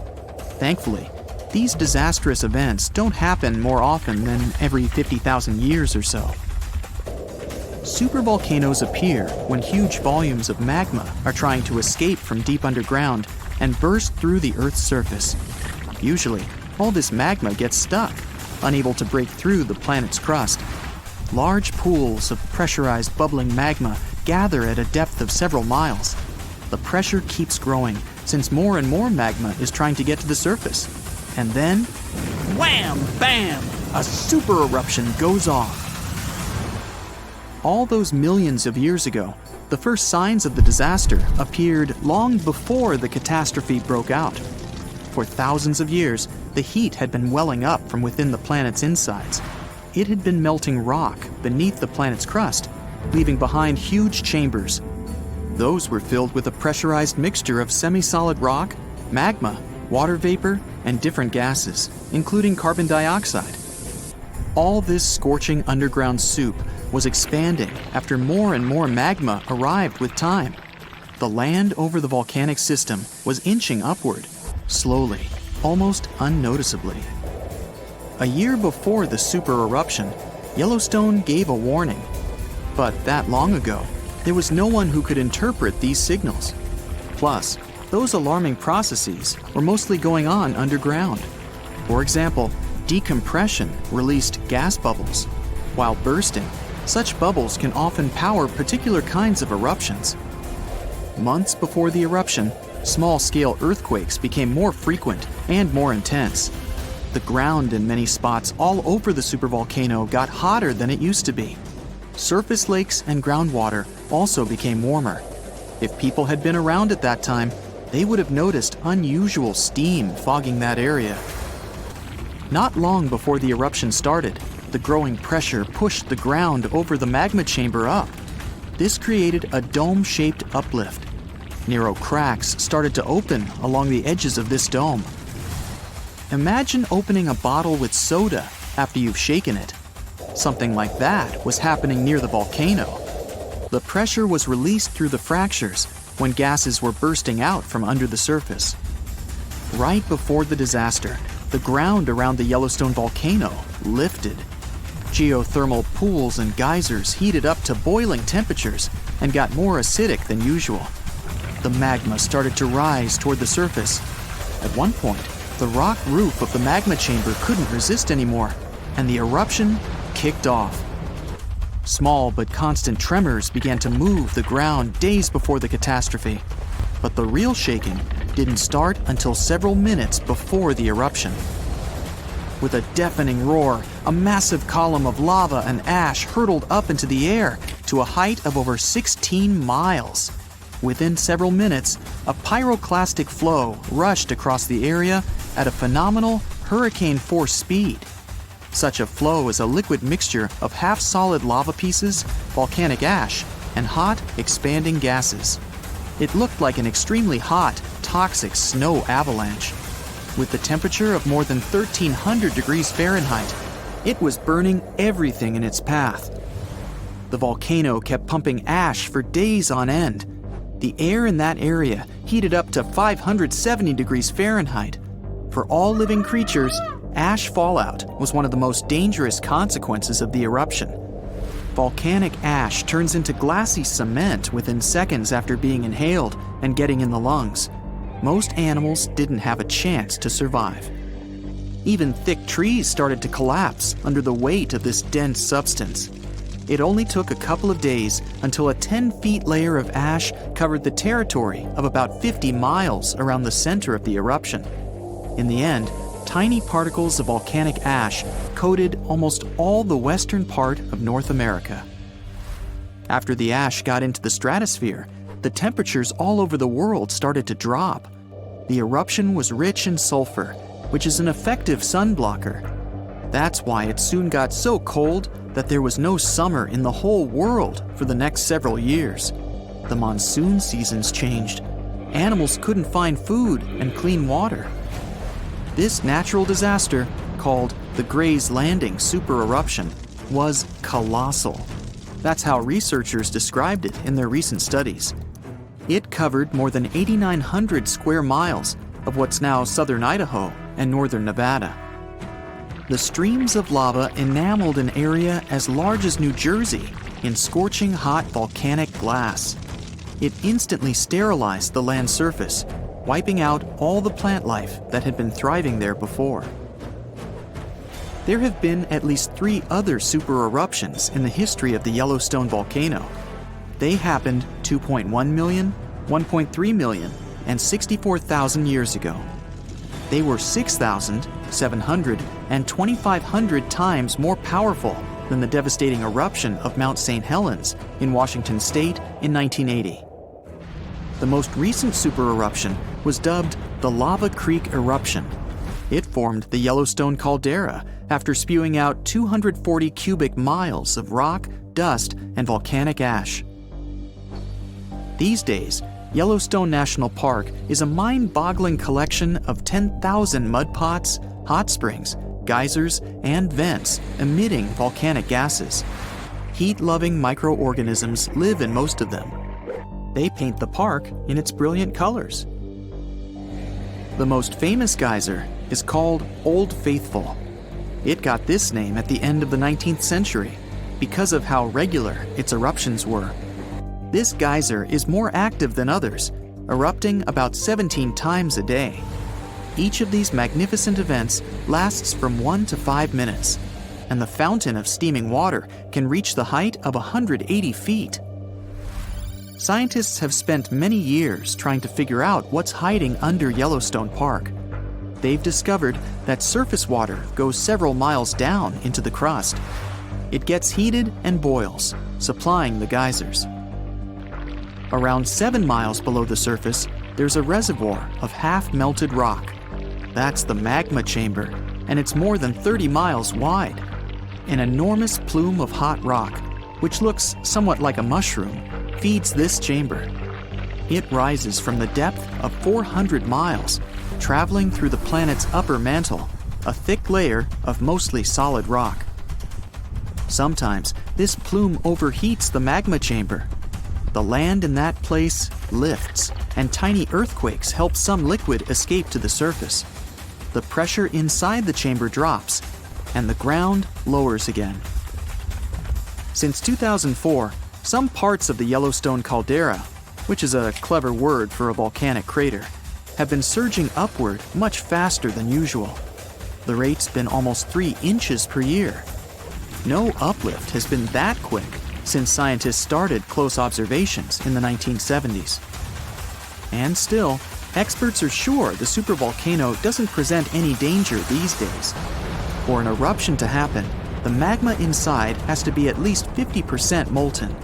Thankfully, these disastrous events don't happen more often than every 50,000 years or so. Supervolcanoes appear when huge volumes of magma are trying to escape from deep underground and burst through the Earth's surface. Usually, all this magma gets stuck, unable to break through the planet's crust. Large pools of pressurized bubbling magma gather at a depth of several miles. The pressure keeps growing since more and more magma is trying to get to the surface. And then, wham, bam, a super eruption goes off. All those millions of years ago, the first signs of the disaster appeared long before the catastrophe broke out. For thousands of years, the heat had been welling up from within the planet's insides. It had been melting rock beneath the planet's crust, leaving behind huge chambers. Those were filled with a pressurized mixture of semi-solid rock, magma, water vapor, and different gases, including carbon dioxide. All this scorching underground soup was expanding after more and more magma arrived with time. The land over the volcanic system was inching upward, slowly, almost unnoticeably. A year before the super eruption, Yellowstone gave a warning. But that long ago, there was no one who could interpret these signals. Plus, those alarming processes were mostly going on underground. For example, decompression released gas bubbles. While bursting, such bubbles can often power particular kinds of eruptions. Months before the eruption, small-scale earthquakes became more frequent and more intense. The ground in many spots all over the supervolcano got hotter than it used to be. Surface lakes and groundwater also became warmer. If people had been around at that time, they would have noticed unusual steam fogging that area. Not long before the eruption started, the growing pressure pushed the ground over the magma chamber up. This created a dome-shaped uplift. Narrow cracks started to open along the edges of this dome. Imagine opening a bottle with soda after you've shaken it. Something like that was happening near the volcano. The pressure was released through the fractures when gases were bursting out from under the surface. Right before the disaster, the ground around the Yellowstone volcano lifted. Geothermal pools and geysers heated up to boiling temperatures and got more acidic than usual. The magma started to rise toward the surface. At one point, the rock roof of the magma chamber couldn't resist anymore, and the eruption kicked off. Small but constant tremors began to move the ground days before the catastrophe, but the real shaking didn't start until several minutes before the eruption. With a deafening roar, a massive column of lava and ash hurtled up into the air to a height of over 16 miles. Within several minutes, a pyroclastic flow rushed across the area at a phenomenal hurricane-force speed. Such a flow is a liquid mixture of half-solid lava pieces, volcanic ash, and hot, expanding gases. It looked like an extremely hot, toxic snow avalanche. With the temperature of more than 1,300 degrees Fahrenheit, it was burning everything in its path. The volcano kept pumping ash for days on end. The air in that area heated up to 570 degrees Fahrenheit. For all living creatures, ash fallout was one of the most dangerous consequences of the eruption. Volcanic ash turns into glassy cement within seconds after being inhaled and getting in the lungs. Most animals didn't have a chance to survive. Even thick trees started to collapse under the weight of this dense substance. It only took a couple of days until a 10-feet layer of ash covered the territory of about 50 miles around the center of the eruption. In the end, tiny particles of volcanic ash coated almost all the western part of North America. After the ash got into the stratosphere, the temperatures all over the world started to drop. The eruption was rich in sulfur, which is an effective sun blocker. That's why it soon got so cold that there was no summer in the whole world for the next several years. The monsoon seasons changed. Animals couldn't find food and clean water. This natural disaster, called the Gray's Landing supereruption, was colossal. That's how researchers described it in their recent studies. It covered more than 8,900 square miles of what's now southern Idaho and northern Nevada. The streams of lava enameled an area as large as New Jersey in scorching hot volcanic glass. It instantly sterilized the land surface, wiping out all the plant life that had been thriving there before. There have been at least 3 other super eruptions in the history of the Yellowstone volcano. They happened 2.1 million, 1.3 million, and 64,000 years ago. They were 6,000, 700, and 2,500 times more powerful than the devastating eruption of Mount St. Helens in Washington state in 1980. The most recent super eruption was dubbed the Lava Creek eruption. It formed the Yellowstone caldera after spewing out 240 cubic miles of rock, dust, and volcanic ash. These days, Yellowstone National Park is a mind-boggling collection of 10,000 mud pots, hot springs, geysers, and vents emitting volcanic gases. Heat-loving microorganisms live in most of them. They paint the park in its brilliant colors. The most famous geyser is called Old Faithful. It got this name at the end of the 19th century because of how regular its eruptions were. This geyser is more active than others, erupting about 17 times a day. Each of these magnificent events lasts from 1 to 5 minutes, and the fountain of steaming water can reach the height of 180 feet. Scientists have spent many years trying to figure out what's hiding under Yellowstone Park. They've discovered that surface water goes several miles down into the crust. It gets heated and boils, supplying the geysers. Around 7 miles below the surface, there's a reservoir of half-melted rock. That's the magma chamber, and it's more than 30 miles wide. An enormous plume of hot rock, which looks somewhat like a mushroom, feeds this chamber. It rises from the depth of 400 miles, traveling through the planet's upper mantle, a thick layer of mostly solid rock. Sometimes this plume overheats the magma chamber. The land in that place lifts, and tiny earthquakes help some liquid escape to the surface. The pressure inside the chamber drops, and the ground lowers again. Since 2004, some parts of the Yellowstone caldera, which is a clever word for a volcanic crater, have been surging upward much faster than usual. The rate's been almost 3 inches per year. No uplift has been that quick since scientists started close observations in the 1970s. And still, experts are sure the supervolcano doesn't present any danger these days. For an eruption to happen, the magma inside has to be at least 50% molten.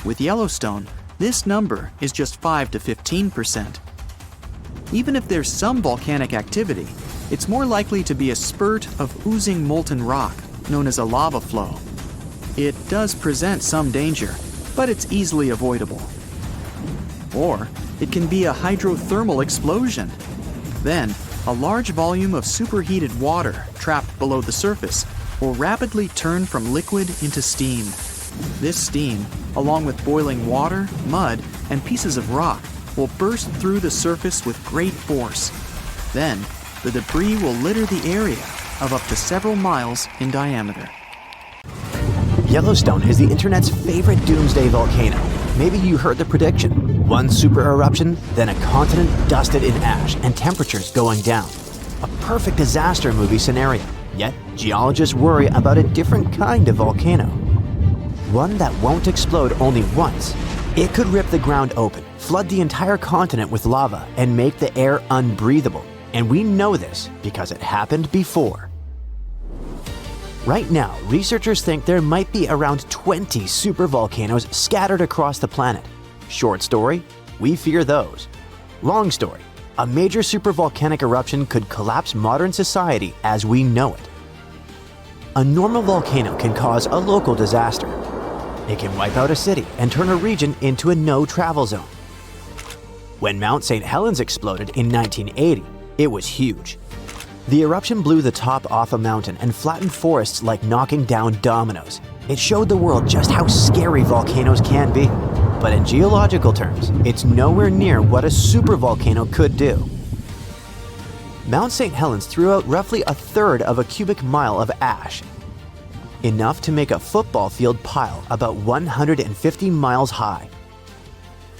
With Yellowstone, this number is just 5 to 15%. Even if there's some volcanic activity, it's more likely to be a spurt of oozing molten rock, known as a lava flow. It does present some danger, but it's easily avoidable. Or it can be a hydrothermal explosion. Then, a large volume of superheated water trapped below the surface will rapidly turn from liquid into steam. This steam, along with boiling water, mud, and pieces of rock, will burst through the surface with great force. Then, the debris will litter the area of up to several miles in diameter. Yellowstone is the internet's favorite doomsday volcano. Maybe you heard the prediction. One super eruption, then a continent dusted in ash and temperatures going down. A perfect disaster movie scenario. Yet, geologists worry about a different kind of volcano. One that won't explode only once. It could rip the ground open, flood the entire continent with lava, and make the air unbreathable. And we know this because it happened before. Right now, researchers think there might be around 20 supervolcanoes scattered across the planet. Short story, we fear those. Long story, a major supervolcanic eruption could collapse modern society as we know it. A normal volcano can cause a local disaster. It can wipe out a city and turn a region into a no-travel zone. When Mount St. Helens exploded in 1980, it was huge. The eruption blew the top off a mountain and flattened forests like knocking down dominoes. It showed the world just how scary volcanoes can be. but in geological terms, it's nowhere near what a supervolcano could do. Mount St. Helens threw out roughly a third of a cubic mile of ash, enough to make a football field pile about 150 miles high.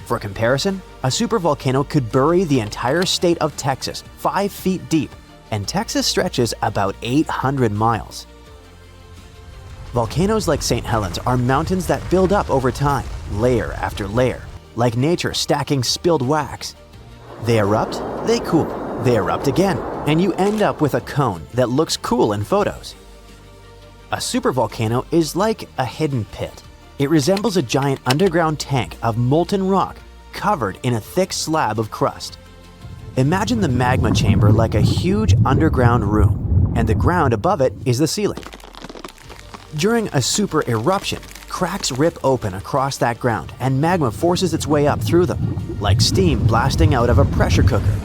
For comparison, a supervolcano could bury the entire state of Texas 5 feet deep, and Texas stretches about 800 miles. Volcanoes like St. Helens are mountains that build up over time, layer after layer, like nature stacking spilled wax. They erupt, they cool, they erupt again, and you end up with a cone that looks cool in photos. A supervolcano is like a hidden pit. It resembles a giant underground tank of molten rock covered in a thick slab of crust. Imagine the magma chamber like a huge underground room, and the ground above it is the ceiling. During a super eruption, cracks rip open across that ground and magma forces its way up through them, like steam blasting out of a pressure cooker.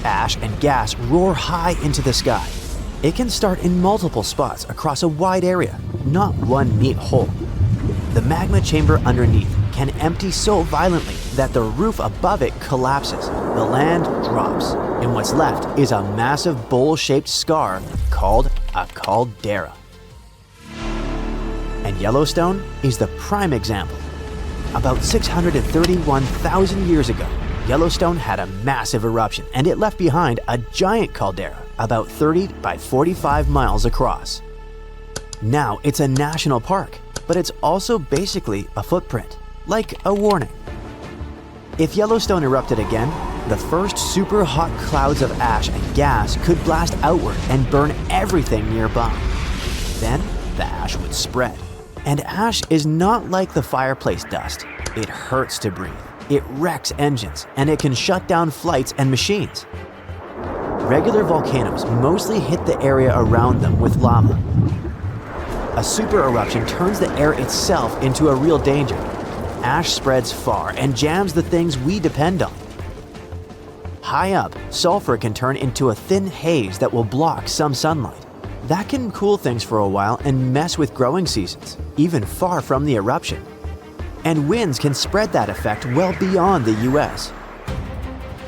Ash and gas roar high into the sky. It can start in multiple spots across a wide area, not one neat hole. The magma chamber underneath can empty so violently that the roof above it collapses, the land drops, and what's left is a massive bowl-shaped scar called a caldera. And Yellowstone is the prime example. About 631,000 years ago, Yellowstone had a massive eruption and it left behind a giant caldera about 30 by 45 miles across. Now it's a national park, but it's also basically a footprint, like a warning. If Yellowstone erupted again, the first super hot clouds of ash and gas could blast outward and burn everything nearby. Then the ash would spread. And ash is not like the fireplace dust. It hurts to breathe. It wrecks engines, and it can shut down flights and machines. Regular volcanoes mostly hit the area around them with lava. A super eruption turns the air itself into a real danger. Ash spreads far and jams the things we depend on. High up, sulfur can turn into a thin haze that will block some sunlight. That can cool things for a while and mess with growing seasons, even far from the eruption. And winds can spread that effect well beyond the US.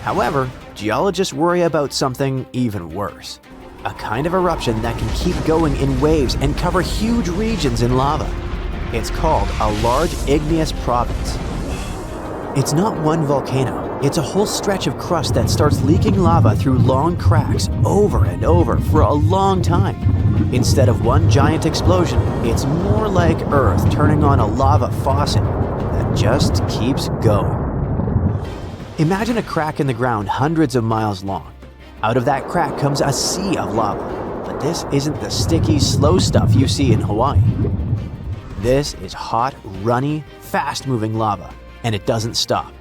However, geologists worry about something even worse. A kind of eruption that can keep going in waves and cover huge regions in lava. It's called a large igneous province. It's not one volcano, it's a whole stretch of crust that starts leaking lava through long cracks over and over for a long time. Instead of one giant explosion, it's more like Earth turning on a lava faucet that just keeps going. Imagine a crack in the ground hundreds of miles long. Out of that crack comes a sea of lava, but this isn't the sticky, slow stuff you see in Hawaii. This is hot, runny, fast-moving lava, and it doesn't stop.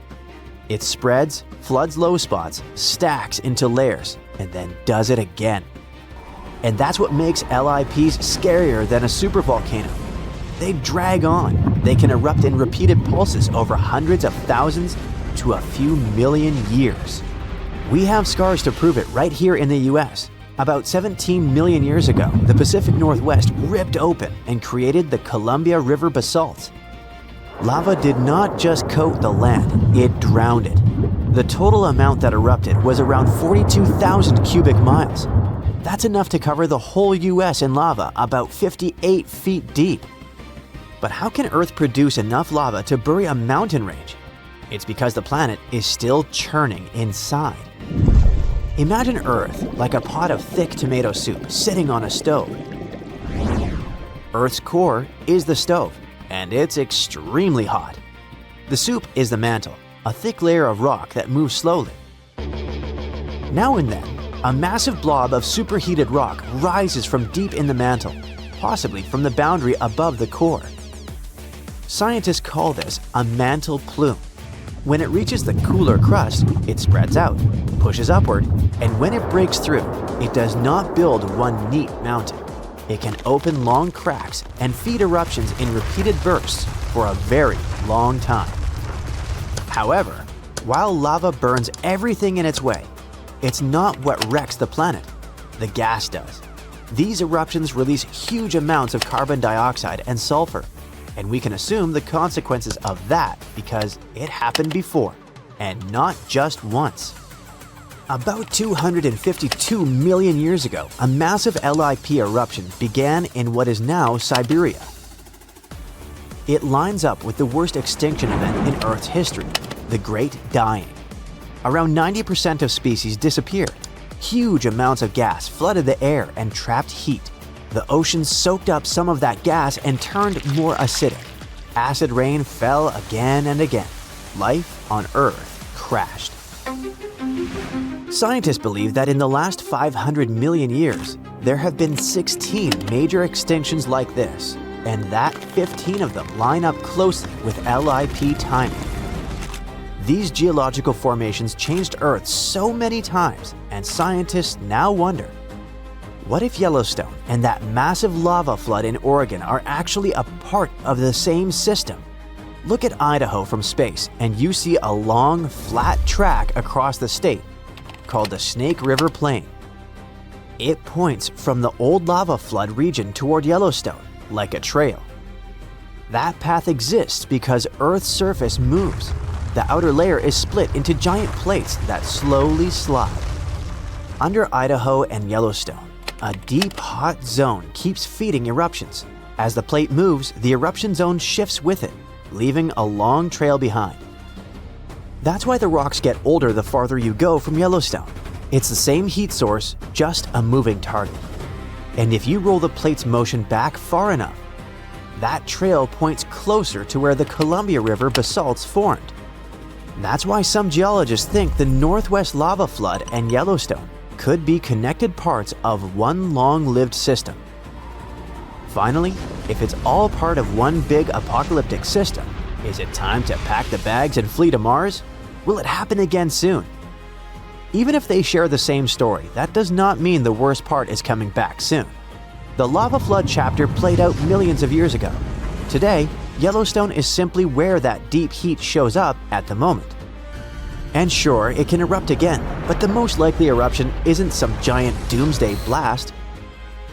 It spreads, floods low spots, stacks into layers, and then does it again. And that's what makes LIPs scarier than a supervolcano. They drag on. They can erupt in repeated pulses over hundreds of thousands to a few million years. We have scars to prove it right here in the US. About 17 million years ago, the Pacific Northwest ripped open and created the Columbia River basalt. Lava did not just coat the land, it drowned it. The total amount that erupted was around 42,000 cubic miles. That's enough to cover the whole US in lava about 58 feet deep. But how can Earth produce enough lava to bury a mountain range? It's because the planet is still churning inside. Imagine Earth like a pot of thick tomato soup sitting on a stove. Earth's core is the stove, and it's extremely hot. The soup is the mantle, a thick layer of rock that moves slowly. Now and then, a massive blob of superheated rock rises from deep in the mantle, possibly from the boundary above the core. Scientists call this a mantle plume. When it reaches the cooler crust, it spreads out, pushes upward, and when it breaks through, it does not build one neat mountain. It can open long cracks and feed eruptions in repeated bursts for a very long time. However, while lava burns everything in its way, it's not what wrecks the planet. The gas does. These eruptions release huge amounts of carbon dioxide and sulfur. and we can assume the consequences of that because it happened before, and not just once. About 252 million years ago, a massive LIP eruption began in what is now Siberia. It lines up with the worst extinction event in Earth's history, the Great Dying. Around 90% of species disappeared. Huge amounts of gas flooded the air and trapped heat. The oceans soaked up some of that gas and turned more acidic. Acid rain fell again and again. Life on Earth crashed. Scientists believe that in the last 500 million years, there have been 16 major extinctions like this, and that 15 of them line up closely with LIP timing. These geological formations changed Earth so many times, and scientists now wonder, what if Yellowstone and that massive lava flood in Oregon are actually a part of the same system? Look at Idaho from space, and you see a long, flat track across the state called the Snake River Plain. It points from the old lava flood region toward Yellowstone, like a trail. That path exists because Earth's surface moves. The outer layer is split into giant plates that slowly slide. Under Idaho and Yellowstone, a deep, hot zone keeps feeding eruptions. As the plate moves, the eruption zone shifts with it, leaving a long trail behind. That's why the rocks get older the farther you go from Yellowstone. It's the same heat source, just a moving target. And if you roll the plate's motion back far enough, that trail points closer to where the Columbia River basalts formed. That's why some geologists think the Northwest lava flood and Yellowstone could be connected parts of one long-lived system. Finally, if it's all part of one big apocalyptic system, is it time to pack the bags and flee to Mars? Will it happen again soon? Even if they share the same story, that does not mean the worst part is coming back soon. The lava flood chapter played out millions of years ago. Today, Yellowstone is simply where that deep heat shows up at the moment. And sure, it can erupt again, but the most likely eruption isn't some giant doomsday blast.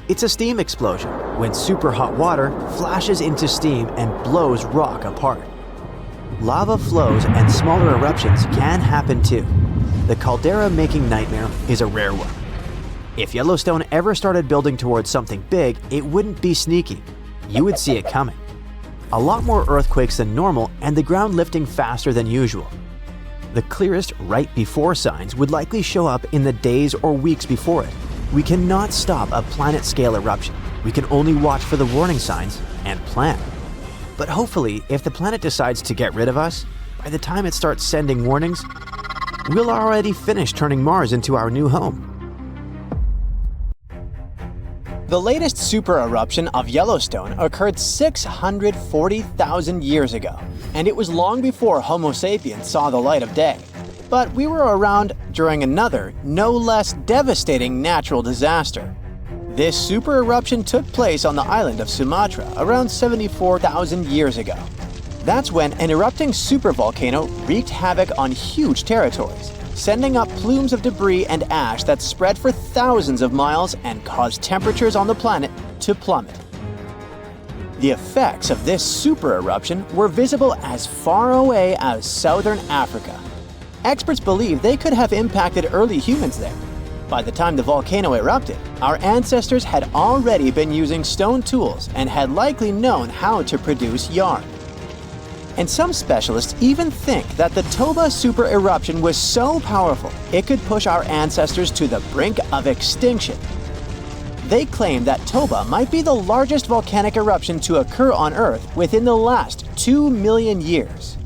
It's a steam explosion, when super hot water flashes into steam and blows rock apart. Lava flows and smaller eruptions can happen too. The caldera-making nightmare is a rare one. If Yellowstone ever started building towards something big, it wouldn't be sneaky. You would see it coming. A lot more earthquakes than normal, and the ground lifting faster than usual. The clearest right before signs would likely show up in the days or weeks before it. We cannot stop a planet-scale eruption. We can only watch for the warning signs and plan. But hopefully, if the planet decides to get rid of us, by the time it starts sending warnings, we'll already finish turning Mars into our new home. The latest super eruption of Yellowstone occurred 640,000 years ago, and it was long before Homo sapiens saw the light of day. But we were around during another, no less devastating natural disaster. This super eruption took place on the island of Sumatra around 74,000 years ago. That's when an erupting supervolcano wreaked havoc on huge territories, sending up plumes of debris and ash that spread for thousands of miles and caused temperatures on the planet to plummet. The effects of this super eruption were visible as far away as southern Africa. Experts believe they could have impacted early humans there. By the time the volcano erupted, our ancestors had already been using stone tools and had likely known how to produce yarn. And some specialists even think that the Toba super eruption was so powerful it could push our ancestors to the brink of extinction. They claim that Toba might be the largest volcanic eruption to occur on Earth within the last 2 million years.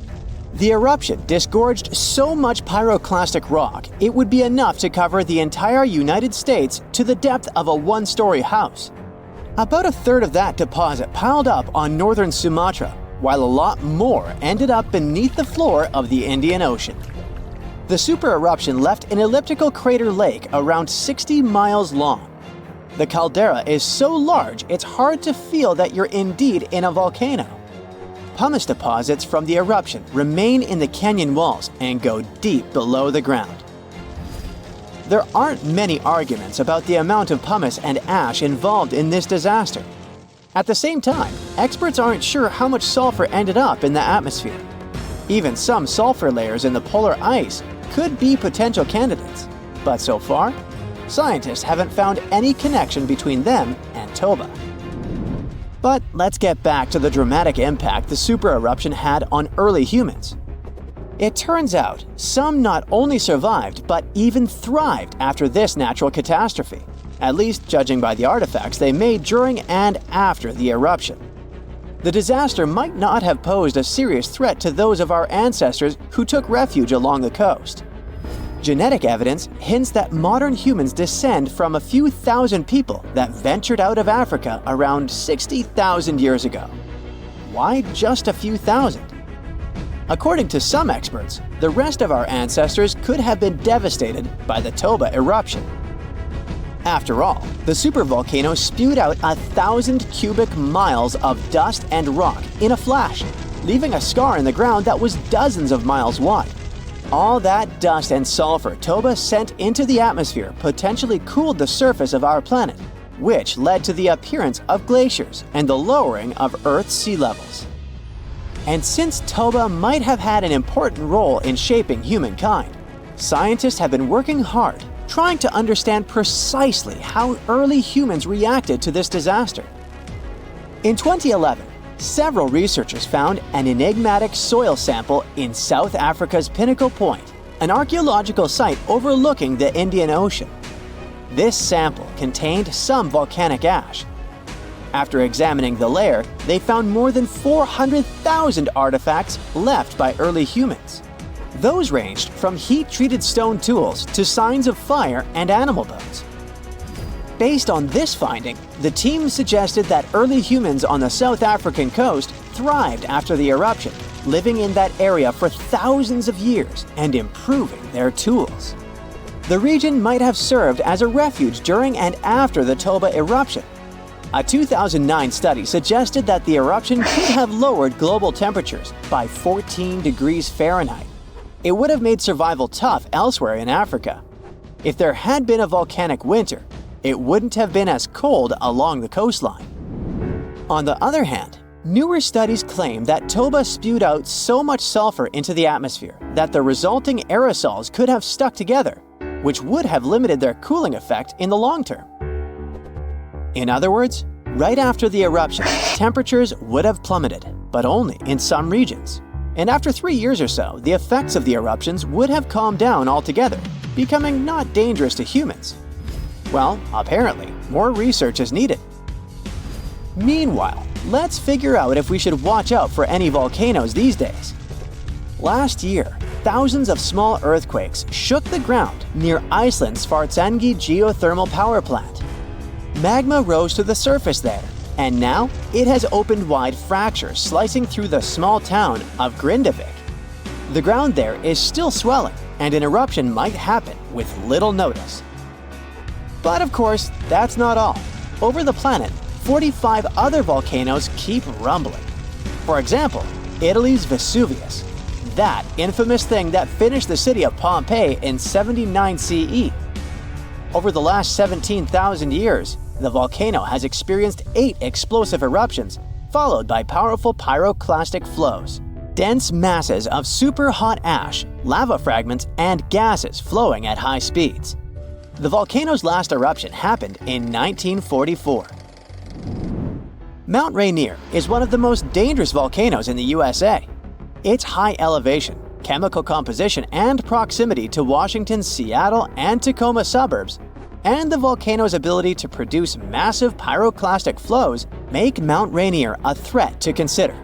The eruption disgorged so much pyroclastic rock, it would be enough to cover the entire United States to the depth of a one-story house. About a third of that deposit piled up on northern Sumatra, while a lot more ended up beneath the floor of the Indian Ocean. The super eruption left an elliptical crater lake around 60 miles long. The caldera is so large it's hard to feel that you're indeed in a volcano. Pumice deposits from the eruption remain in the canyon walls and go deep below the ground. There aren't many arguments about the amount of pumice and ash involved in this disaster. At the same time, experts aren't sure how much sulfur ended up in the atmosphere. Even some sulfur layers in the polar ice could be potential candidates, but so far, scientists haven't found any connection between them and Toba. But let's get back to the dramatic impact the supereruption had on early humans. It turns out some not only survived but even thrived after this natural catastrophe, at least judging by the artifacts they made during and after the eruption. The disaster might not have posed a serious threat to those of our ancestors who took refuge along the coast. Genetic evidence hints that modern humans descend from a few thousand people that ventured out of Africa around 60,000 years ago. Why just a few thousand? According to some experts, the rest of our ancestors could have been devastated by the Toba eruption. After all, the supervolcano spewed out 1,000 cubic miles of dust and rock in a flash, leaving a scar in the ground that was dozens of miles wide. All that dust and sulfur Toba sent into the atmosphere potentially cooled the surface of our planet, which led to the appearance of glaciers and the lowering of Earth's sea levels. And since Toba might have had an important role in shaping humankind, scientists have been working hard trying to understand precisely how early humans reacted to this disaster. In 2011, several researchers found an enigmatic soil sample in South Africa's Pinnacle Point, an archaeological site overlooking the Indian Ocean. This sample contained some volcanic ash. After examining the layer, they found more than 400,000 artifacts left by early humans. Those ranged from heat-treated stone tools to signs of fire and animal bones. Based on this finding, the team suggested that early humans on the South African coast thrived after the eruption, living in that area for thousands of years and improving their tools. The region might have served as a refuge during and after the Toba eruption. A 2009 study suggested that the eruption could have lowered global temperatures by 14 degrees Fahrenheit. It would have made survival tough elsewhere in Africa. If there had been a volcanic winter, it wouldn't have been as cold along the coastline. On the other hand, newer studies claim that Toba spewed out so much sulfur into the atmosphere that the resulting aerosols could have stuck together, which would have limited their cooling effect in the long term. In other words, right after the eruption, temperatures would have plummeted, but only in some regions. And after 3 years or so, the effects of the eruptions would have calmed down altogether, becoming not dangerous to humans. Well, apparently, more research is needed. Meanwhile, let's figure out if we should watch out for any volcanoes these days. Last year, thousands of small earthquakes shook the ground near Iceland's Svartsengi geothermal power plant. Magma rose to the surface there, and now it has opened wide fractures slicing through the small town of Grindavik. The ground there is still swelling, and an eruption might happen with little notice. But of course, that's not all. Over the planet, 45 other volcanoes keep rumbling. For example, Italy's Vesuvius, that infamous thing that finished the city of Pompeii in 79 CE. Over the last 17,000 years, the volcano has experienced 8 explosive eruptions, followed by powerful pyroclastic flows, dense masses of super hot ash, lava fragments, and gases flowing at high speeds. The volcano's last eruption happened in 1944. Mount Rainier is one of the most dangerous volcanoes in the USA. Its high elevation, chemical composition, and proximity to Washington's Seattle and Tacoma suburbs, and the volcano's ability to produce massive pyroclastic flows make Mount Rainier a threat to consider.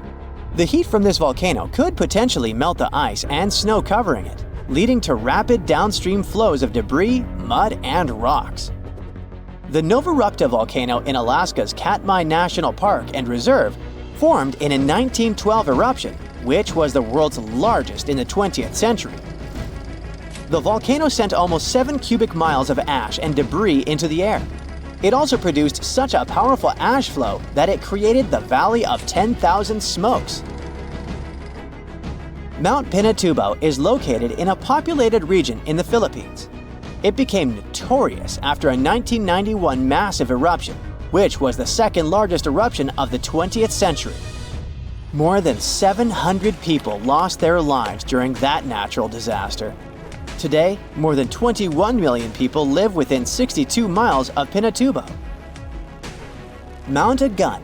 The heat from this volcano could potentially melt the ice and snow covering it, leading to rapid downstream flows of debris, mud, and rocks. The Novarupta volcano in Alaska's Katmai National Park and Reserve formed in a 1912 eruption, which was the world's largest in the 20th century. The volcano sent almost 7 cubic miles of ash and debris into the air. It also produced such a powerful ash flow that it created the Valley of 10,000 Smokes. Mount Pinatubo is located in a populated region in the Philippines. It became notorious after a 1991 massive eruption, which was the second largest eruption of the 20th century. More than 700 people lost their lives during that natural disaster. Today, more than 21 million people live within 62 miles of Pinatubo. Mount Agung,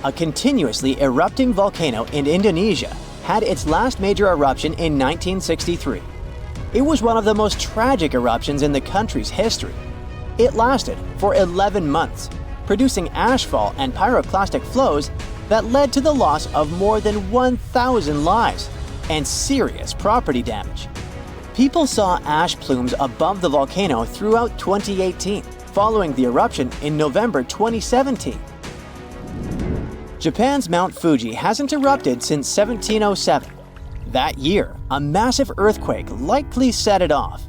a continuously erupting volcano in Indonesia, had its last major eruption in 1963. It was one of the most tragic eruptions in the country's history. It lasted for 11 months, producing ashfall and pyroclastic flows that led to the loss of more than 1,000 lives and serious property damage. People saw ash plumes above the volcano throughout 2018, following the eruption in November 2017. Japan's Mount Fuji hasn't erupted since 1707. That year, a massive earthquake likely set it off.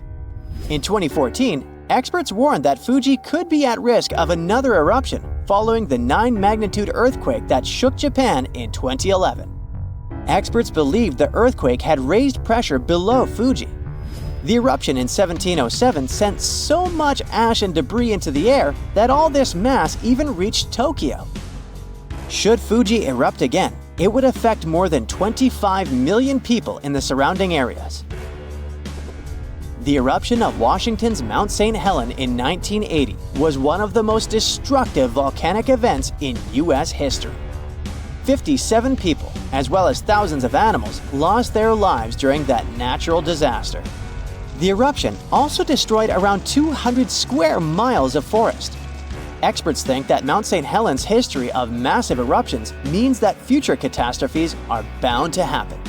In 2014, experts warned that Fuji could be at risk of another eruption following the 9-magnitude earthquake that shook Japan in 2011. Experts believed the earthquake had raised pressure below Fuji. The eruption in 1707 sent so much ash and debris into the air that all this mass even reached Tokyo. Should Fuji erupt again, it would affect more than 25 million people in the surrounding areas. The eruption of Washington's Mount St. Helens in 1980 was one of the most destructive volcanic events in U.S. history. 57 people, as well as thousands of animals, lost their lives during that natural disaster. The eruption also destroyed around 200 square miles of forest. Experts think that Mount St. Helens' history of massive eruptions means that future catastrophes are bound to happen.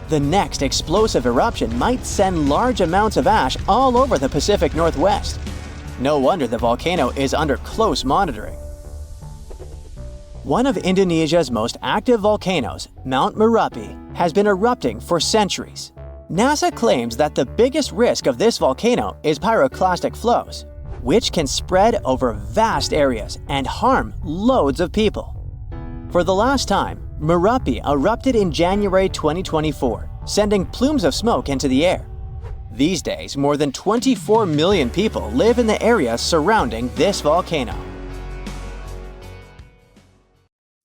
The next explosive eruption might send large amounts of ash all over the Pacific Northwest. No wonder the volcano is under close monitoring. One of Indonesia's most active volcanoes, Mount Merapi, has been erupting for centuries. NASA claims that the biggest risk of this volcano is pyroclastic flows, which can spread over vast areas and harm loads of people. For the last time, Merapi erupted in January 2024, sending plumes of smoke into the air. These days, more than 24 million people live in the area surrounding this volcano.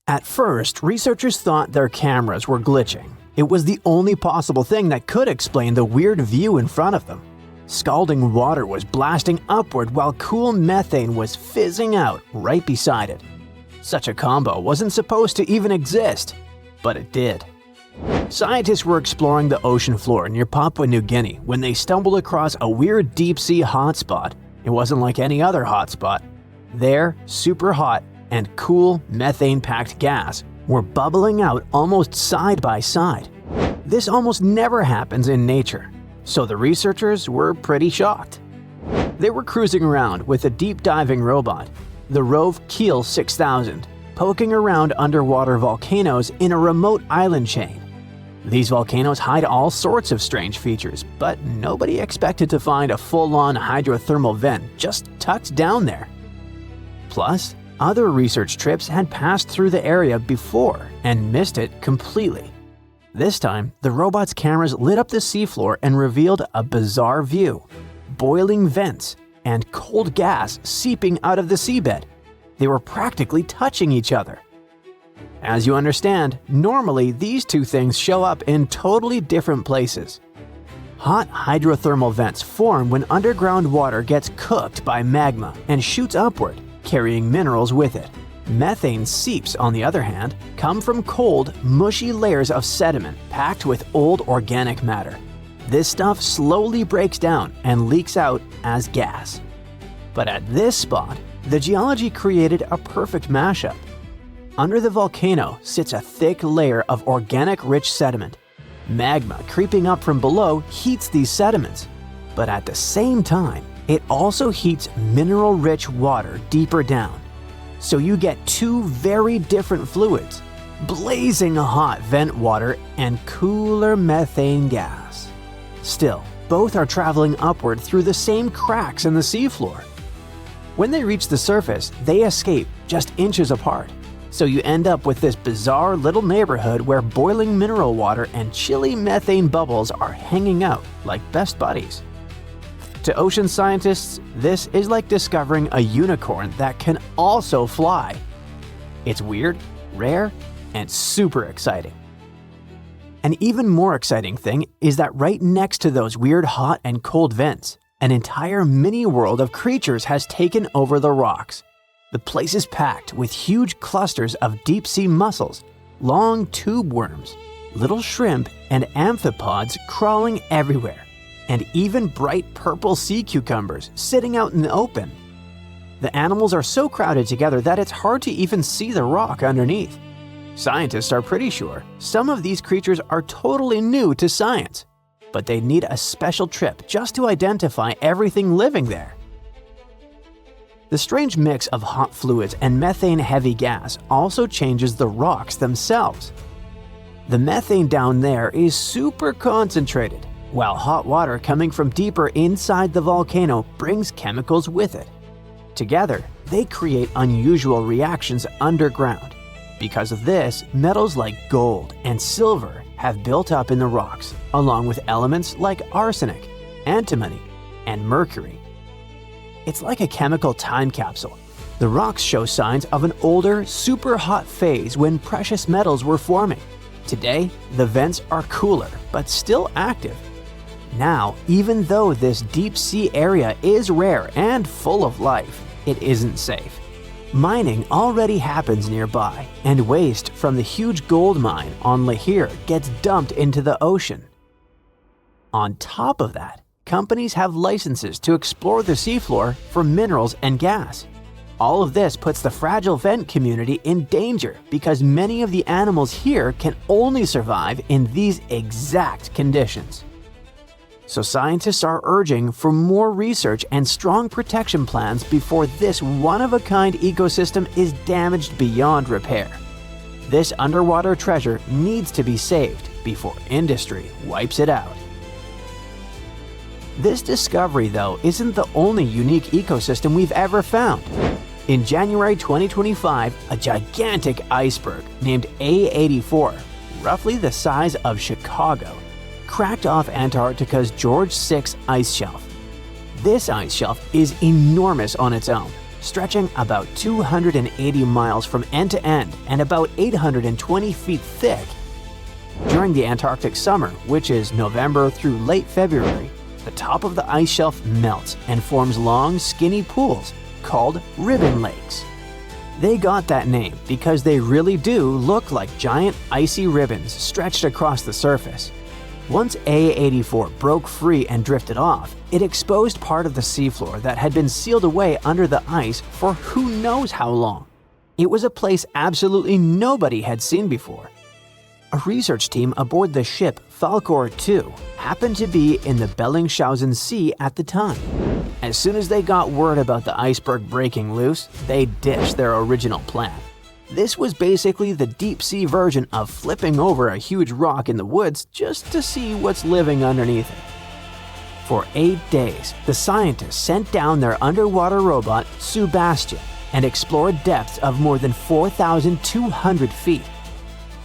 At first, researchers thought their cameras were glitching. It was the only possible thing that could explain the weird view in front of them. Scalding water was blasting upward while cool methane was fizzing out right beside it. Such a combo wasn't supposed to even exist, but it did. Scientists were exploring the ocean floor near Papua New Guinea when they stumbled across a weird deep-sea hotspot. It wasn't like any other hotspot. There, super hot and cool methane-packed gas were bubbling out almost side by side. This almost never happens in nature, so the researchers were pretty shocked. They were cruising around with a deep-diving robot, the Rove Keel 6000, poking around underwater volcanoes in a remote island chain. These volcanoes hide all sorts of strange features, but nobody expected to find a full-on hydrothermal vent just tucked down there. Plus, other research trips had passed through the area before and missed it completely. This time, the robot's cameras lit up the seafloor and revealed a bizarre view: boiling vents and cold gas seeping out of the seabed. They were practically touching each other. As you understand, normally these two things show up in totally different places. Hot hydrothermal vents form when underground water gets cooked by magma and shoots upward, carrying minerals with it. Methane seeps, on the other hand, come from cold, mushy layers of sediment packed with old organic matter. This stuff slowly breaks down and leaks out as gas. But at this spot, the geology created a perfect mashup. Under the volcano sits a thick layer of organic-rich sediment. Magma creeping up from below heats these sediments, but at the same time, it also heats mineral-rich water deeper down. So you get two very different fluids, blazing hot vent water and cooler methane gas. Still, both are traveling upward through the same cracks in the seafloor. When they reach the surface, they escape just inches apart. So you end up with this bizarre little neighborhood where boiling mineral water and chilly methane bubbles are hanging out like best buddies. To ocean scientists, this is like discovering a unicorn that can also fly. It's weird, rare, and super exciting. An even more exciting thing is that right next to those weird hot and cold vents, an entire mini world of creatures has taken over the rocks. The place is packed with huge clusters of deep-sea mussels, long tube worms, little shrimp and amphipods crawling everywhere, and even bright purple sea cucumbers sitting out in the open. The animals are so crowded together that it's hard to even see the rock underneath. Scientists are pretty sure some of these creatures are totally new to science, but they need a special trip just to identify everything living there. The strange mix of hot fluids and methane-heavy gas also changes the rocks themselves. The methane down there is super concentrated, while hot water coming from deeper inside the volcano brings chemicals with it. Together, they create unusual reactions underground. Because of this, metals like gold and silver have built up in the rocks, along with elements like arsenic, antimony, and mercury. It's like a chemical time capsule. The rocks show signs of an older, super hot phase when precious metals were forming. Today, the vents are cooler, but still active. Now, even though this deep sea area is rare and full of life, it isn't safe. Mining already happens nearby, and waste from the huge gold mine on Lihir gets dumped into the ocean. On top of that, companies have licenses to explore the seafloor for minerals and gas. All of this puts the fragile vent community in danger because many of the animals here can only survive in these exact conditions. So scientists are urging for more research and strong protection plans before this one-of-a-kind ecosystem is damaged beyond repair. This underwater treasure needs to be saved before industry wipes it out. This discovery, though, isn't the only unique ecosystem we've ever found. In January 2025, a gigantic iceberg named A84, roughly the size of Chicago, cracked off Antarctica's George VI ice shelf. This ice shelf is enormous on its own, stretching about 280 miles from end to end and about 820 feet thick. During the Antarctic summer, which is November through late February, the top of the ice shelf melts and forms long, skinny pools called ribbon lakes. They got that name because they really do look like giant icy ribbons stretched across the surface. Once A84 broke free and drifted off, it exposed part of the seafloor that had been sealed away under the ice for who knows how long. It was a place absolutely nobody had seen before. A research team aboard the ship Falkor 2 happened to be in the Bellingshausen Sea at the time. As soon as they got word about the iceberg breaking loose, they ditched their original plan. This was basically the deep-sea version of flipping over a huge rock in the woods just to see what's living underneath it. For 8 days, the scientists sent down their underwater robot, Sebastian, and explored depths of more than 4,200 feet.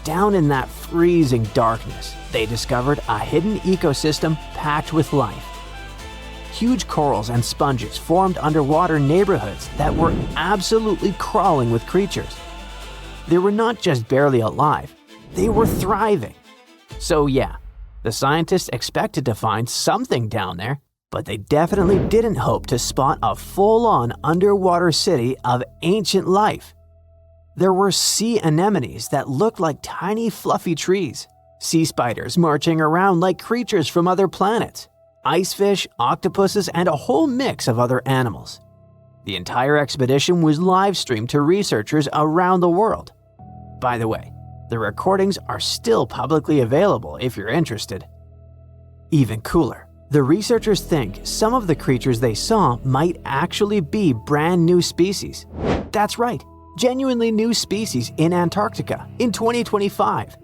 Down in that freezing darkness, they discovered a hidden ecosystem packed with life. Huge corals and sponges formed underwater neighborhoods that were absolutely crawling with creatures. They were not just barely alive, they were thriving. So yeah, the scientists expected to find something down there, but they definitely didn't hope to spot a full-on underwater city of ancient life. There were sea anemones that looked like tiny fluffy trees, sea spiders marching around like creatures from other planets, ice fish, octopuses, and a whole mix of other animals. The entire expedition was live-streamed to researchers around the world. By the way, the recordings are still publicly available if you're interested. Even cooler, the researchers think some of the creatures they saw might actually be brand new species. That's right, genuinely new species in Antarctica in 2025.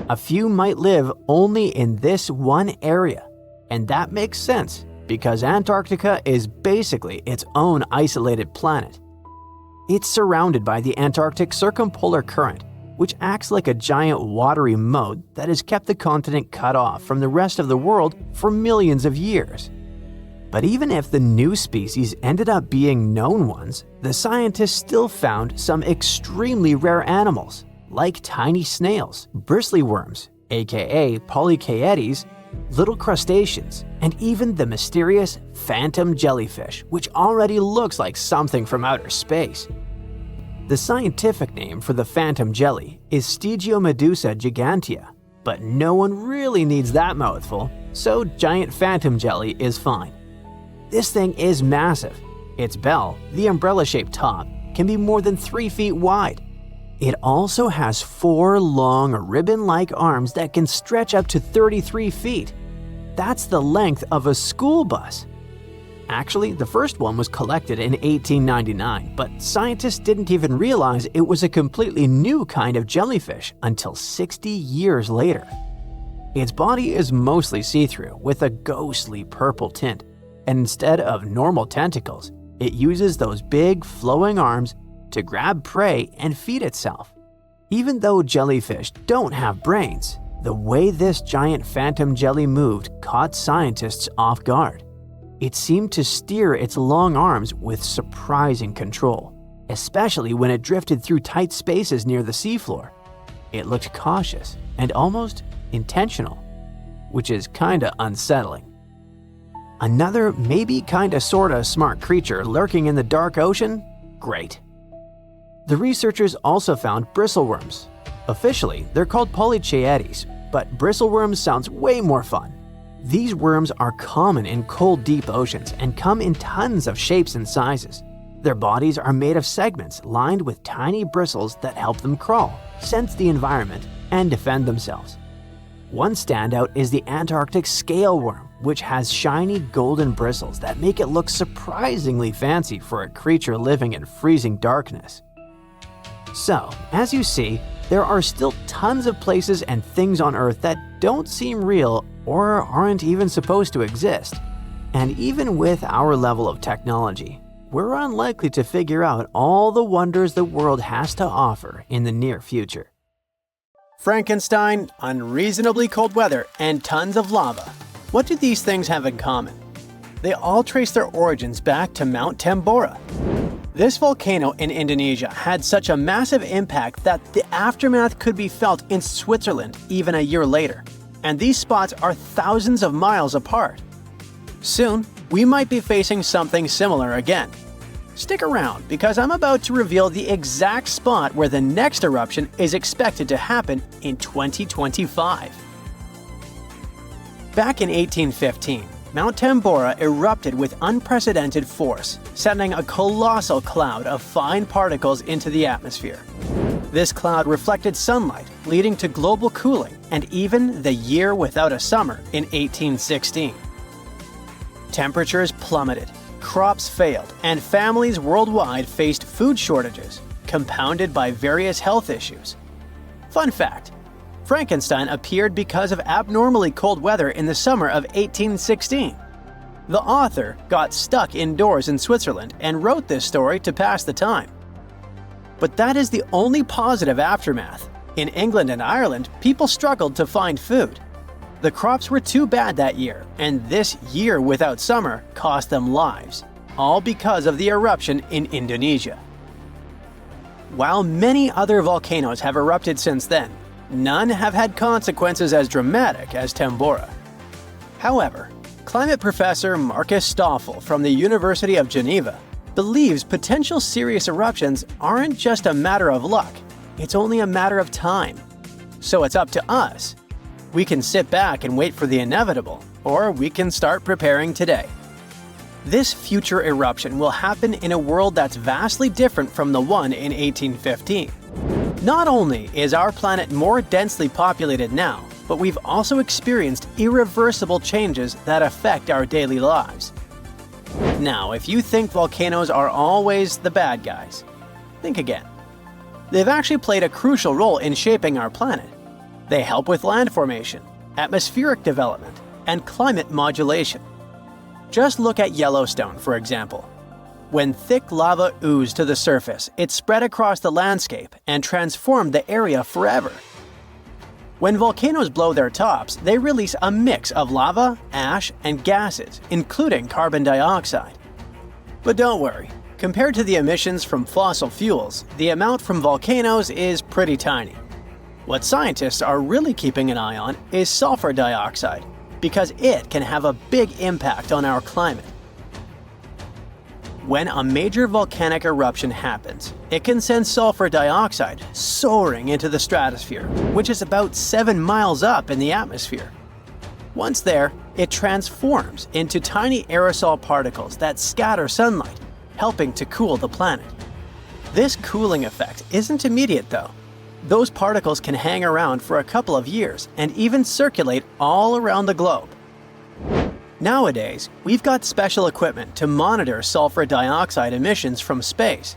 A few might live only in this one area, and that makes sense because Antarctica is basically its own isolated planet. It's surrounded by the Antarctic Circumpolar Current, which acts like a giant watery moat that has kept the continent cut off from the rest of the world for millions of years. But even if the new species ended up being known ones, the scientists still found some extremely rare animals, like tiny snails, bristly worms, aka polychaetes, little crustaceans, and even the mysterious phantom jellyfish, which already looks like something from outer space. The scientific name for the phantom jelly is Stygiomedusa gigantea, but no one really needs that mouthful, so giant phantom jelly is fine. This thing is massive. Its bell, the umbrella-shaped top, can be more than 3 feet wide. It also has 4 long ribbon-like arms that can stretch up to 33 feet. That's the length of a school bus. Actually, the first one was collected in 1899, but scientists didn't even realize it was a completely new kind of jellyfish until 60 years later. Its body is mostly see-through with a ghostly purple tint, and instead of normal tentacles, it uses those big flowing arms to grab prey and feed itself. Even though jellyfish don't have brains, the way this giant phantom jelly moved caught scientists off guard. It seemed to steer its long arms with surprising control, especially when it drifted through tight spaces near the seafloor. It looked cautious and almost intentional, which is kinda unsettling. Another maybe kinda sorta smart creature lurking in the dark ocean? Great. The researchers also found bristleworms. Officially, they're called polychaetes, but bristleworms sounds way more fun. These worms are common in cold, deep oceans and come in tons of shapes and sizes. Their bodies are made of segments lined with tiny bristles that help them crawl, sense the environment, and defend themselves. One standout is the Antarctic scale worm, which has shiny golden bristles that make it look surprisingly fancy for a creature living in freezing darkness. So, as you see, there are still tons of places and things on Earth that don't seem real or aren't even supposed to exist. And even with our level of technology, we're unlikely to figure out all the wonders the world has to offer in the near future. Frankenstein, unreasonably cold weather, and tons of lava. What do these things have in common? They all trace their origins back to Mount Tambora. This volcano in Indonesia had such a massive impact that the aftermath could be felt in Switzerland even a year later. And these spots are thousands of miles apart. Soon, we might be facing something similar again. Stick around because I'm about to reveal the exact spot where the next eruption is expected to happen in 2025. Back in 1815, Mount Tambora erupted with unprecedented force, sending a colossal cloud of fine particles into the atmosphere. This cloud reflected sunlight, leading to global cooling and even the year without a summer in 1816. Temperatures plummeted, crops failed, and families worldwide faced food shortages, compounded by various health issues. Fun fact: Frankenstein appeared because of abnormally cold weather in the summer of 1816. The author got stuck indoors in Switzerland and wrote this story to pass the time. But that is the only positive aftermath. In England and Ireland, people struggled to find food. The crops were too bad that year, and this year without summer cost them lives, all because of the eruption in Indonesia. While many other volcanoes have erupted since then, none have had consequences as dramatic as Tambora. However, climate professor Marcus Stoffel from the University of Geneva believes potential serious eruptions aren't just a matter of luck, it's only a matter of time. So it's up to us. We can sit back and wait for the inevitable, or we can start preparing today. This future eruption will happen in a world that's vastly different from the one in 1815. Not only is our planet more densely populated now, but we've also experienced irreversible changes that affect our daily lives. Now, if you think volcanoes are always the bad guys, think again. They've actually played a crucial role in shaping our planet. They help with land formation, atmospheric development, and climate modulation. Just look at Yellowstone, for example. When thick lava oozed to the surface, it spread across the landscape and transformed the area forever. When volcanoes blow their tops, they release a mix of lava, ash, and gases, including carbon dioxide. But don't worry, compared to the emissions from fossil fuels, the amount from volcanoes is pretty tiny. What scientists are really keeping an eye on is sulfur dioxide, because it can have a big impact on our climate. When a major volcanic eruption happens, it can send sulfur dioxide soaring into the stratosphere, which is about 7 miles up in the atmosphere. Once there, it transforms into tiny aerosol particles that scatter sunlight, helping to cool the planet. This cooling effect isn't immediate though. Those particles can hang around for a couple of years and even circulate all around the globe. Nowadays, we've got special equipment to monitor sulfur dioxide emissions from space.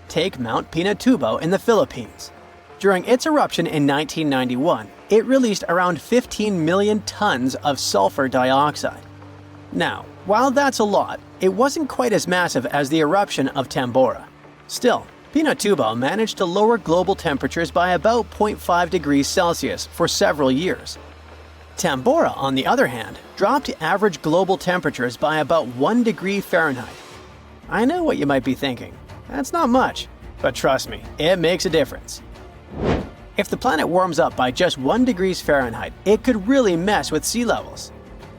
Take Mount Pinatubo in the Philippines. During its eruption in 1991, it released around 15 million tons of sulfur dioxide. Now, while that's a lot, it wasn't quite as massive as the eruption of Tambora. Still, Pinatubo managed to lower global temperatures by about 0.5 degrees Celsius for several years. Tambora, on the other hand, dropped average global temperatures by about 1 degree Fahrenheit. I know what you might be thinking. That's not much, but trust me, it makes a difference. If the planet warms up by just 1 degree Fahrenheit, it could really mess with sea levels.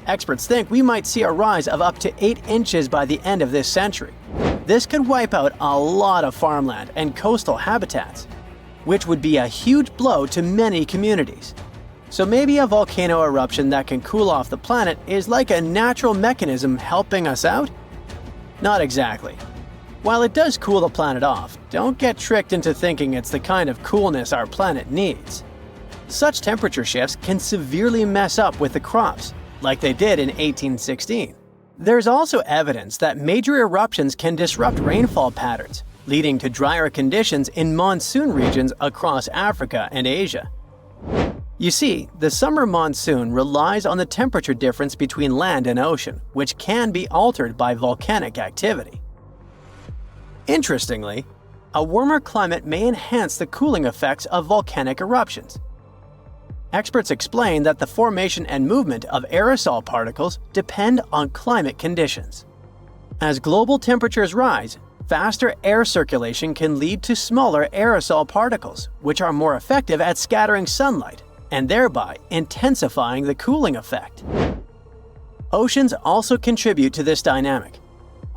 Experts think we might see a rise of up to 8 inches by the end of this century. This could wipe out a lot of farmland and coastal habitats, which would be a huge blow to many communities. So maybe a volcano eruption that can cool off the planet is like a natural mechanism helping us out? Not exactly. While it does cool the planet off, don't get tricked into thinking it's the kind of coolness our planet needs. Such temperature shifts can severely mess up with the crops, like they did in 1816. There's also evidence that major eruptions can disrupt rainfall patterns, leading to drier conditions in monsoon regions across Africa and Asia. You see, the summer monsoon relies on the temperature difference between land and ocean, which can be altered by volcanic activity. Interestingly, a warmer climate may enhance the cooling effects of volcanic eruptions. Experts explain that the formation and movement of aerosol particles depend on climate conditions. As global temperatures rise, faster air circulation can lead to smaller aerosol particles, which are more effective at scattering sunlight and thereby intensifying the cooling effect. Oceans also contribute to this dynamic.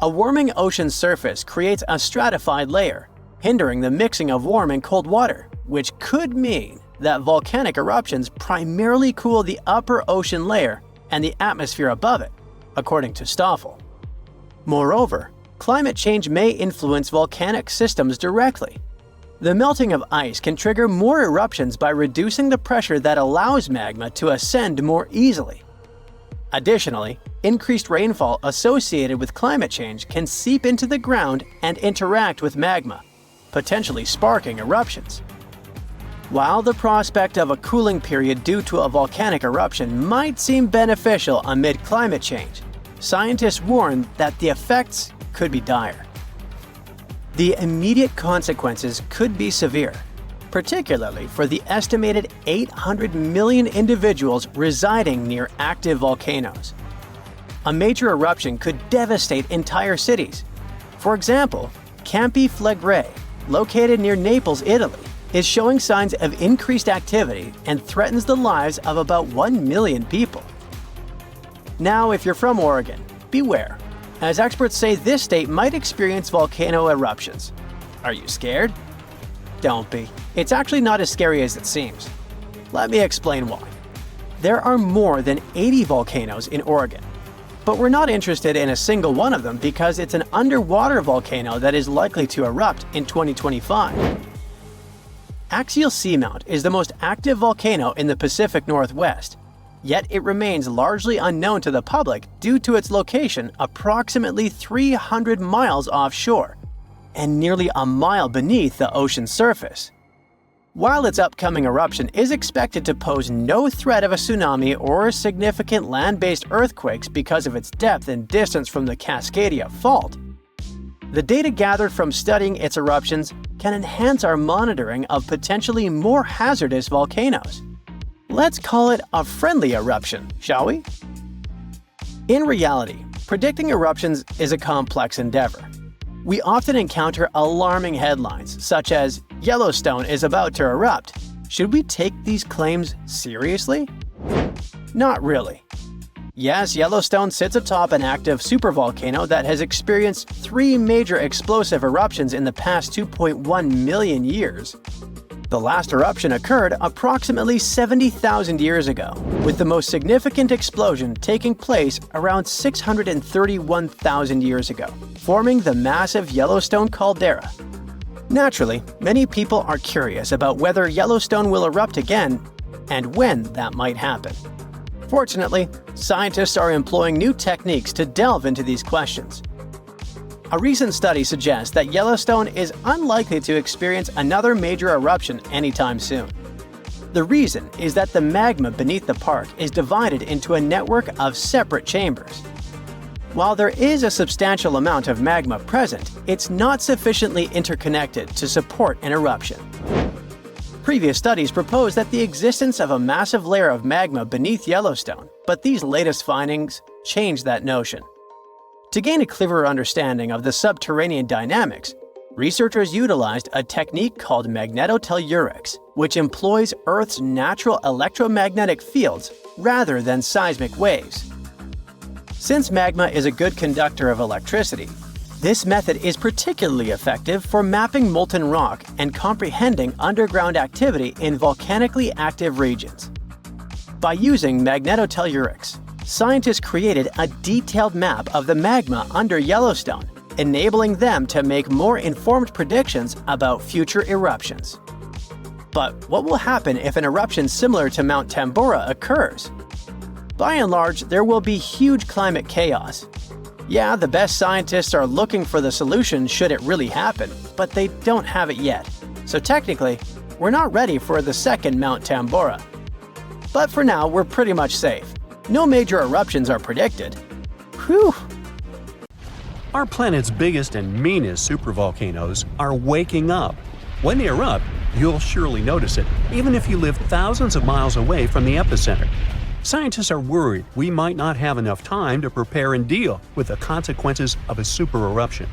A warming ocean surface creates a stratified layer, hindering the mixing of warm and cold water, which could mean that volcanic eruptions primarily cool the upper ocean layer and the atmosphere above it, according to Stoffel. Moreover, climate change may influence volcanic systems directly. The melting of ice can trigger more eruptions by reducing the pressure that allows magma to ascend more easily. Additionally, increased rainfall associated with climate change can seep into the ground and interact with magma, potentially sparking eruptions. While the prospect of a cooling period due to a volcanic eruption might seem beneficial amid climate change, scientists warn that the effects could be dire. The immediate consequences could be severe, particularly for the estimated 800 million individuals residing near active volcanoes. A major eruption could devastate entire cities. For example, Campi Flegrei, located near Naples, Italy, is showing signs of increased activity and threatens the lives of about 1 million people. Now, if you're from Oregon, beware, as experts say this state might experience volcano eruptions. Are you scared? Don't be. It's actually not as scary as it seems. Let me explain why. There are more than 80 volcanoes in Oregon, but we're not interested in a single one of them because it's an underwater volcano that is likely to erupt in 2025. Axial Seamount is the most active volcano in the Pacific Northwest, yet it remains largely unknown to the public due to its location approximately 300 miles offshore and nearly a mile beneath the ocean surface. While its upcoming eruption is expected to pose no threat of a tsunami or significant land-based earthquakes because of its depth and distance from the Cascadia Fault, the data gathered from studying its eruptions can enhance our monitoring of potentially more hazardous volcanoes. Let's call it a friendly eruption, shall we? In reality, predicting eruptions is a complex endeavor. We often encounter alarming headlines such as, "Yellowstone is about to erupt." Should we take these claims seriously? Not really. Yes, Yellowstone sits atop an active supervolcano that has experienced 3 major explosive eruptions in the past 2.1 million years. The last eruption occurred approximately 70,000 years ago, with the most significant explosion taking place around 631,000 years ago, forming the massive Yellowstone caldera. Naturally, many people are curious about whether Yellowstone will erupt again and when that might happen. Fortunately, scientists are employing new techniques to delve into these questions. A recent study suggests that Yellowstone is unlikely to experience another major eruption anytime soon. The reason is that the magma beneath the park is divided into a network of separate chambers. While there is a substantial amount of magma present, it's not sufficiently interconnected to support an eruption. Previous studies proposed that the existence of a massive layer of magma beneath Yellowstone, but these latest findings change that notion. To gain a clearer understanding of the subterranean dynamics, researchers utilized a technique called magnetotellurics, which employs Earth's natural electromagnetic fields rather than seismic waves. Since magma is a good conductor of electricity, this method is particularly effective for mapping molten rock and comprehending underground activity in volcanically active regions. By using magnetotellurics, scientists created a detailed map of the magma under Yellowstone, enabling them to make more informed predictions about future eruptions. But what will happen if an eruption similar to Mount Tambora occurs? By and large, there will be huge climate chaos. Yeah, the best scientists are looking for the solution should it really happen, but they don't have it yet. So technically, we're not ready for the second Mount Tambora. But for now, we're pretty much safe. No major eruptions are predicted. Whew! Our planet's biggest and meanest supervolcanoes are waking up. When they erupt, you'll surely notice it, even if you live thousands of miles away from the epicenter. Scientists are worried we might not have enough time to prepare and deal with the consequences of a supereruption.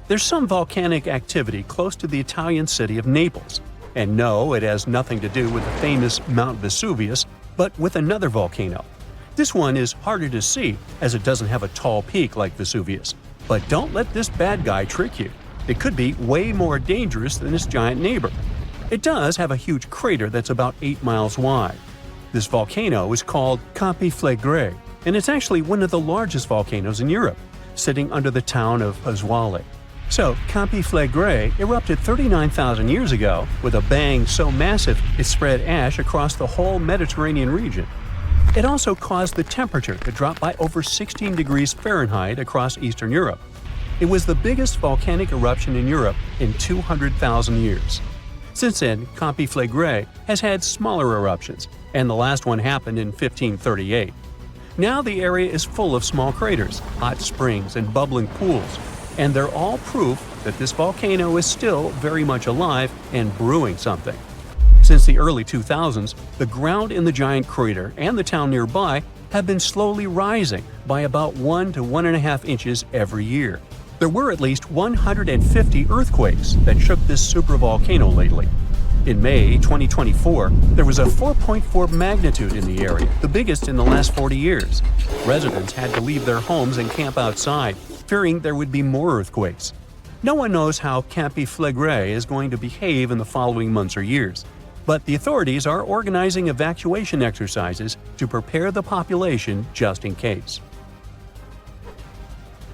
There's some volcanic activity close to the Italian city of Naples. And no, it has nothing to do with the famous Mount Vesuvius, but with another volcano. This one is harder to see as it doesn't have a tall peak like Vesuvius. But don't let this bad guy trick you. It could be way more dangerous than its giant neighbor. It does have a huge crater that's about 8 miles wide. This volcano is called Campi Flegrei, and it's actually one of the largest volcanoes in Europe, sitting under the town of Pasquale. So, Campi Flegrei erupted 39,000 years ago with a bang so massive it spread ash across the whole Mediterranean region. It also caused the temperature to drop by over 16 degrees Fahrenheit across Eastern Europe. It was the biggest volcanic eruption in Europe in 200,000 years. Since then, Campi Flegrei has had smaller eruptions, and the last one happened in 1538. Now the area is full of small craters, hot springs, and bubbling pools, and they're all proof that this volcano is still very much alive and brewing something. Since the early 2000s, the ground in the giant crater and the town nearby have been slowly rising by about 1 to 1.5 inches every year. There were at least 150 earthquakes that shook this supervolcano lately. In May 2024, there was a 4.4 magnitude in the area, the biggest in the last 40 years. Residents had to leave their homes and camp outside, fearing there would be more earthquakes. No one knows how Campi Flegrei is going to behave in the following months or years, but the authorities are organizing evacuation exercises to prepare the population just in case.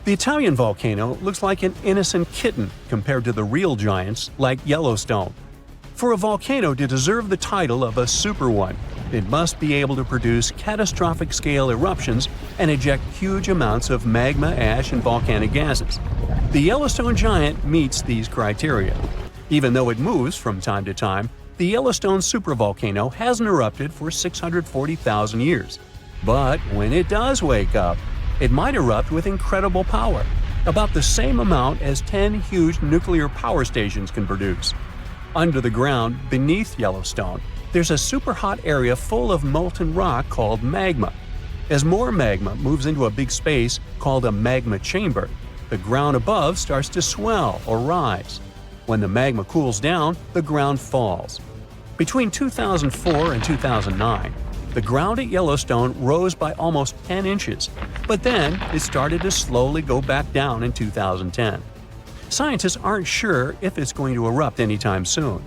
The Italian volcano looks like an innocent kitten compared to the real giants like Yellowstone. For a volcano to deserve the title of a super one, it must be able to produce catastrophic-scale eruptions and eject huge amounts of magma, ash, and volcanic gases. The Yellowstone giant meets these criteria. Even though it moves from time to time, the Yellowstone supervolcano hasn't erupted for 640,000 years. But when it does wake up, it might erupt with incredible power, about the same amount as 10 huge nuclear power stations can produce. Under the ground, beneath Yellowstone, There's a super hot area full of molten rock called magma. As more magma moves into a big space called a magma chamber, the ground above starts to swell or rise. When the magma cools down, the ground falls. Between 2004 and 2009, the ground at Yellowstone rose by almost 10 inches, but then it started to slowly go back down in 2010. Scientists aren't sure if it's going to erupt anytime soon.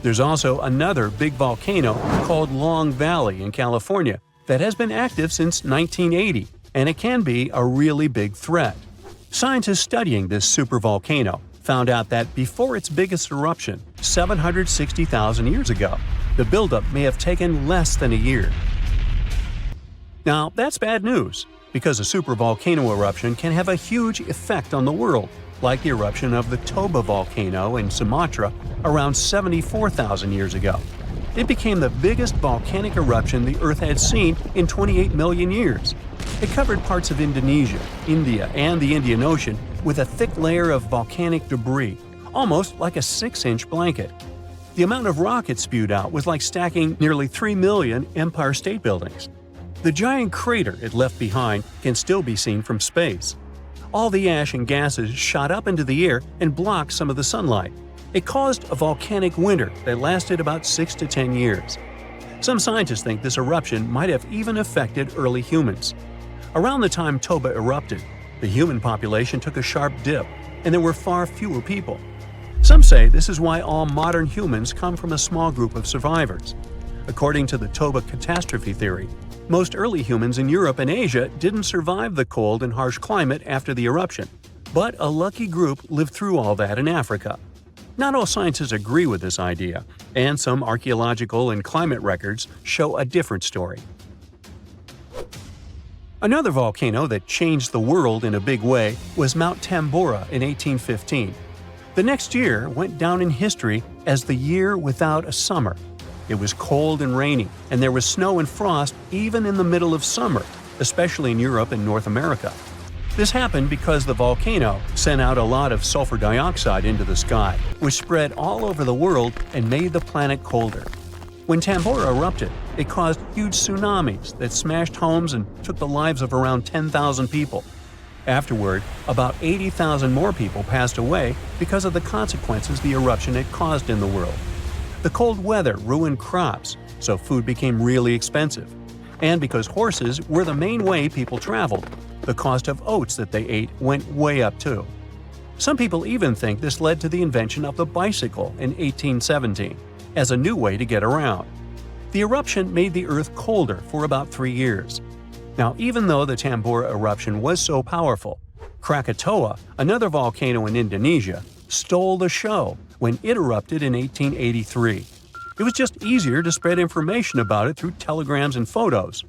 There's also another big volcano called Long Valley in California that has been active since 1980, and it can be a really big threat. Scientists studying this supervolcano found out that before its biggest eruption, 760,000 years ago, the buildup may have taken less than a year. Now, that's bad news, because a supervolcano eruption can have a huge effect on the world, like the eruption of the Toba volcano in Sumatra around 74,000 years ago. It became the biggest volcanic eruption the Earth had seen in 28 million years. It covered parts of Indonesia, India, and the Indian Ocean with a thick layer of volcanic debris, almost like a 6-inch blanket. The amount of rock it spewed out was like stacking nearly 3 million Empire State Buildings. The giant crater it left behind can still be seen from space. All the ash and gases shot up into the air and blocked some of the sunlight. It caused a volcanic winter that lasted about 6 to 10 years. Some scientists think this eruption might have even affected early humans. Around the time Toba erupted, the human population took a sharp dip, and there were far fewer people. Some say this is why all modern humans come from a small group of survivors. According to the Toba catastrophe theory, most early humans in Europe and Asia didn't survive the cold and harsh climate after the eruption, but a lucky group lived through all that in Africa. Not all scientists agree with this idea, and some archaeological and climate records show a different story. Another volcano that changed the world in a big way was Mount Tambora in 1815. The next year went down in history as the year without a summer. It was cold and rainy, and there was snow and frost even in the middle of summer, especially in Europe and North America. This happened because the volcano sent out a lot of sulfur dioxide into the sky, which spread all over the world and made the planet colder. When Tambora erupted, it caused huge tsunamis that smashed homes and took the lives of around 10,000 people. Afterward, about 80,000 more people passed away because of the consequences the eruption had caused in the world. The cold weather ruined crops, so food became really expensive. And because horses were the main way people traveled, the cost of oats that they ate went way up too. Some people even think this led to the invention of the bicycle in 1817 as a new way to get around. The eruption made the Earth colder for about 3 years. Now, even though the Tambora eruption was so powerful, Krakatoa, another volcano in Indonesia, stole the show when it erupted in 1883. It was just easier to spread information about it through telegrams and photos.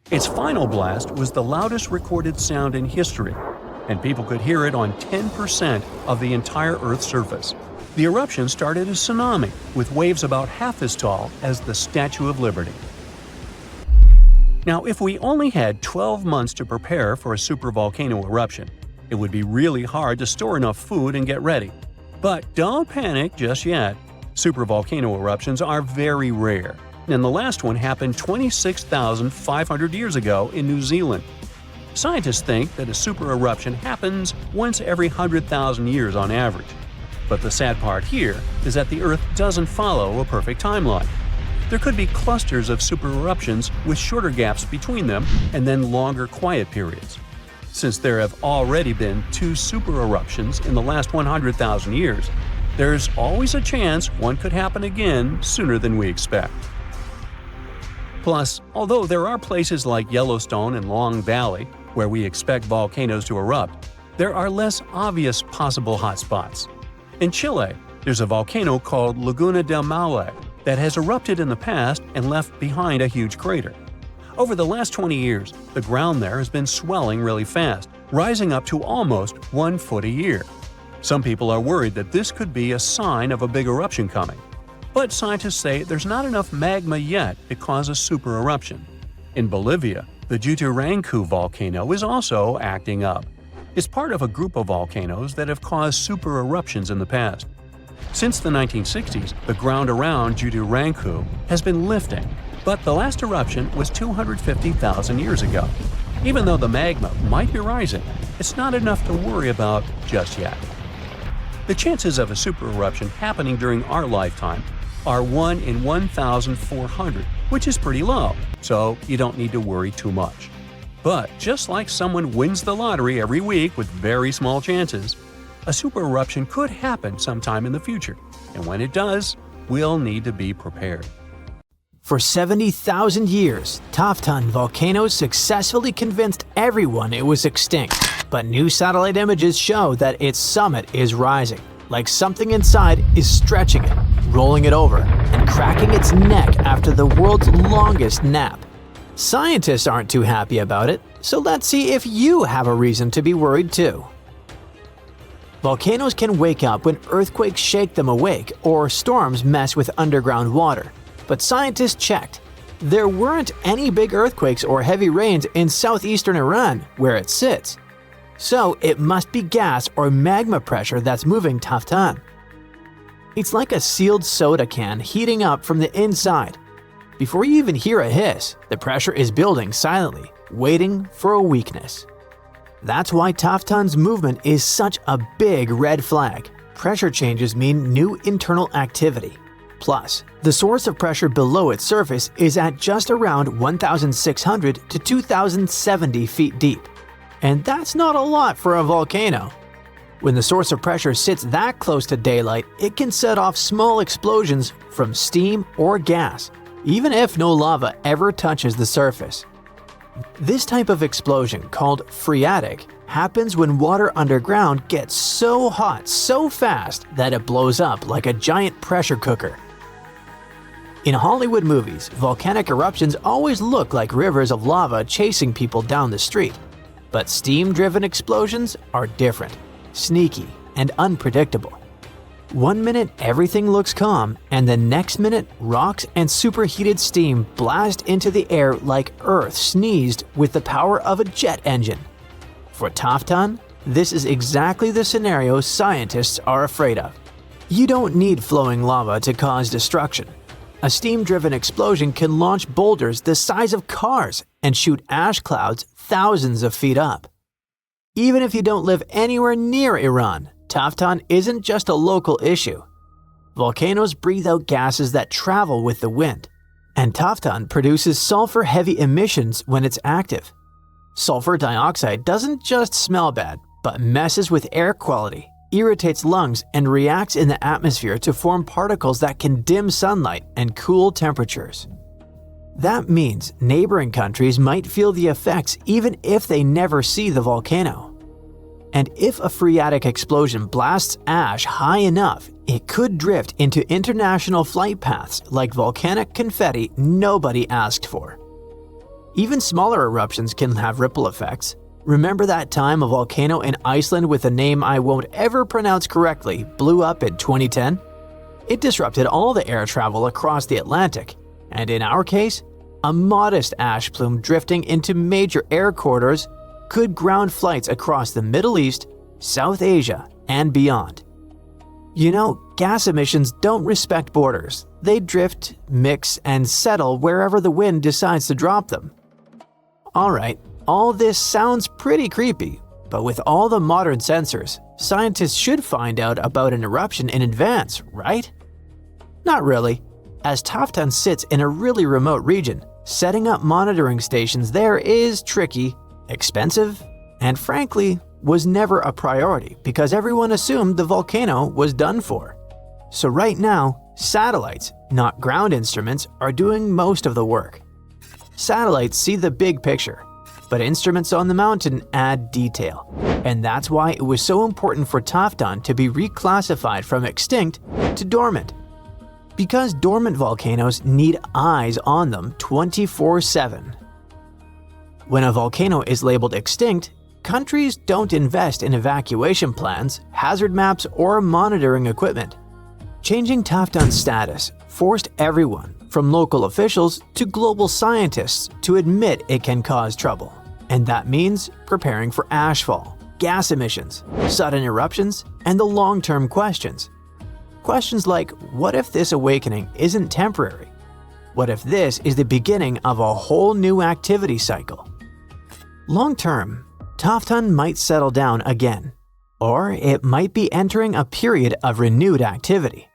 Its final blast was the loudest recorded sound in history, and people could hear it on 10% of the entire Earth's surface. The eruption started a tsunami, with waves about half as tall as the Statue of Liberty. Now, if we only had 12 months to prepare for a supervolcano eruption, it would be really hard to store enough food and get ready. But don't panic just yet. Supervolcano eruptions are very rare, and the last one happened 26,500 years ago in New Zealand. Scientists think that a super eruption happens once every 100,000 years on average. But the sad part here is that the Earth doesn't follow a perfect timeline. There could be clusters of super eruptions with shorter gaps between them and then longer quiet periods. Since there have already been 2 super eruptions in the last 100,000 years, there's always a chance one could happen again sooner than we expect. Plus, although there are places like Yellowstone and Long Valley where we expect volcanoes to erupt, there are less obvious possible hotspots. In Chile, there's a volcano called Laguna del Maule that has erupted in the past and left behind a huge crater. Over the last 20 years, the ground there has been swelling really fast, rising up to almost 1 foot a year. Some people are worried that this could be a sign of a big eruption coming. But scientists say there's not enough magma yet to cause a super eruption. In Bolivia, the Jutarancu volcano is also acting up. It's part of a group of volcanoes that have caused super eruptions in the past. Since the 1960s, the ground around Judu has been lifting, but the last eruption was 250,000 years ago. Even though the magma might be rising, it's not enough to worry about just yet. The chances of a supereruption happening during our lifetime are 1 in 1,400, which is pretty low, so you don't need to worry too much. But just like someone wins the lottery every week with very small chances, a supereruption could happen sometime in the future, and when it does, we'll need to be prepared. For 70,000 years, Taftan volcano successfully convinced everyone it was extinct, but new satellite images show that its summit is rising, like something inside is stretching it, rolling it over, and cracking its neck after the world's longest nap. Scientists aren't too happy about it, so let's see if you have a reason to be worried too. Volcanoes can wake up when earthquakes shake them awake or storms mess with underground water. But scientists checked. There weren't any big earthquakes or heavy rains in southeastern Iran, where it sits. So it must be gas or magma pressure that's moving Taftan. It's like a sealed soda can heating up from the inside. Before you even hear a hiss, the pressure is building silently, waiting for a weakness. That's why Taftan's movement is such a big red flag. Pressure changes mean new internal activity. Plus, the source of pressure below its surface is at just around 1,600 to 2,070 feet deep. And that's not a lot for a volcano. When the source of pressure sits that close to daylight, it can set off small explosions from steam or gas, even if no lava ever touches the surface. This type of explosion, called phreatic, happens when water underground gets so hot so fast that it blows up like a giant pressure cooker. In Hollywood movies, volcanic eruptions always look like rivers of lava chasing people down the street. But steam-driven explosions are different, sneaky, and unpredictable. One minute everything looks calm, and the next minute rocks and superheated steam blast into the air like Earth sneezed with the power of a jet engine. For Taftan, this is exactly the scenario scientists are afraid of. You don't need flowing lava to cause destruction. A steam-driven explosion can launch boulders the size of cars and shoot ash clouds thousands of feet up. Even if you don't live anywhere near Iran, Taftan isn't just a local issue. Volcanoes breathe out gases that travel with the wind, and Taftan produces sulfur-heavy emissions when it's active. Sulfur dioxide doesn't just smell bad, but messes with air quality, irritates lungs, and reacts in the atmosphere to form particles that can dim sunlight and cool temperatures. That means neighboring countries might feel the effects even if they never see the volcano. And if a phreatic explosion blasts ash high enough, it could drift into international flight paths like volcanic confetti nobody asked for. Even smaller eruptions can have ripple effects. Remember that time a volcano in Iceland with a name I won't ever pronounce correctly blew up in 2010? It disrupted all the air travel across the Atlantic, and in our case, a modest ash plume drifting into major air corridors could ground flights across the Middle East, South Asia, and beyond. You know, gas emissions don't respect borders. They drift, mix, and settle wherever the wind decides to drop them. Alright, all this sounds pretty creepy, but with all the modern sensors, scientists should find out about an eruption in advance, right? Not really. As Taftan sits in a really remote region, setting up monitoring stations there is tricky, expensive, and frankly, was never a priority because everyone assumed the volcano was done for. So right now, satellites, not ground instruments, are doing most of the work. Satellites see the big picture, but instruments on the mountain add detail. And that's why it was so important for Taftan to be reclassified from extinct to dormant. Because dormant volcanoes need eyes on them 24/7. When a volcano is labeled extinct, countries don't invest in evacuation plans, hazard maps, or monitoring equipment. Changing Taftan's status forced everyone, from local officials to global scientists, to admit it can cause trouble. And that means preparing for ashfall, gas emissions, sudden eruptions, and the long-term questions. Questions like, what if this awakening isn't temporary? What if this is the beginning of a whole new activity cycle? Long term, Taftan might settle down again, or it might be entering a period of renewed activity.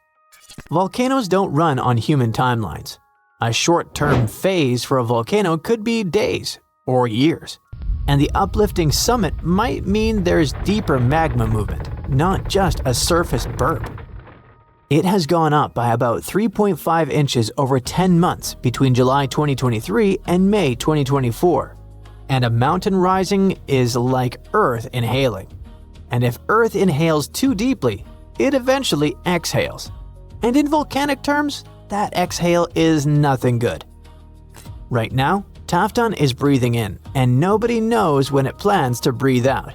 Volcanoes don't run on human timelines. A short-term phase for a volcano could be days or years, and the uplifting summit might mean there's deeper magma movement, not just a surface burp. It has gone up by about 3.5 inches over 10 months between July 2023 and May 2024. And a mountain rising is like Earth inhaling. And if Earth inhales too deeply, it eventually exhales. And in volcanic terms, that exhale is nothing good. Right now, Taftan is breathing in, and nobody knows when it plans to breathe out.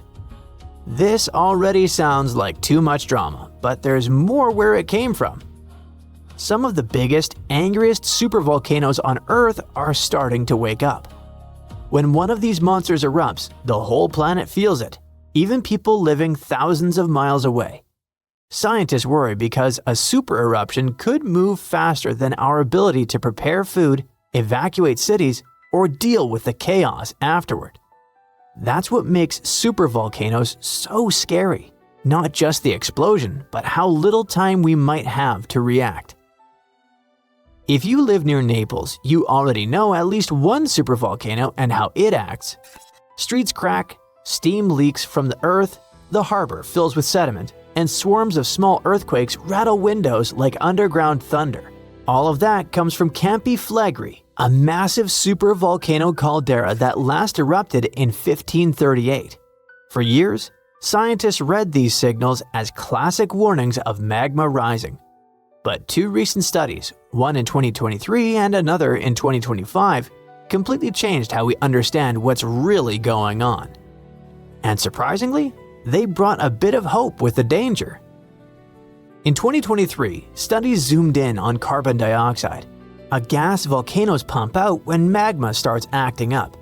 This already sounds like too much drama, but there's more where it came from. Some of the biggest, angriest supervolcanoes on Earth are starting to wake up. When one of these monsters erupts, the whole planet feels it, even people living thousands of miles away. Scientists worry because a super eruption could move faster than our ability to prepare food, evacuate cities, or deal with the chaos afterward. That's what makes supervolcanoes so scary. Not just the explosion, but how little time we might have to react. If you live near Naples, you already know at least one supervolcano and how it acts. Streets crack, steam leaks from the earth, the harbor fills with sediment, and swarms of small earthquakes rattle windows like underground thunder. All of that comes from Campi Flegrei, a massive supervolcano caldera that last erupted in 1538. For years, scientists read these signals as classic warnings of magma rising. But two recent studies, one in 2023 and another in 2025, completely changed how we understand what's really going on. And surprisingly, they brought a bit of hope with the danger. In 2023, studies zoomed in on carbon dioxide, a gas volcanoes pump out when magma starts acting up.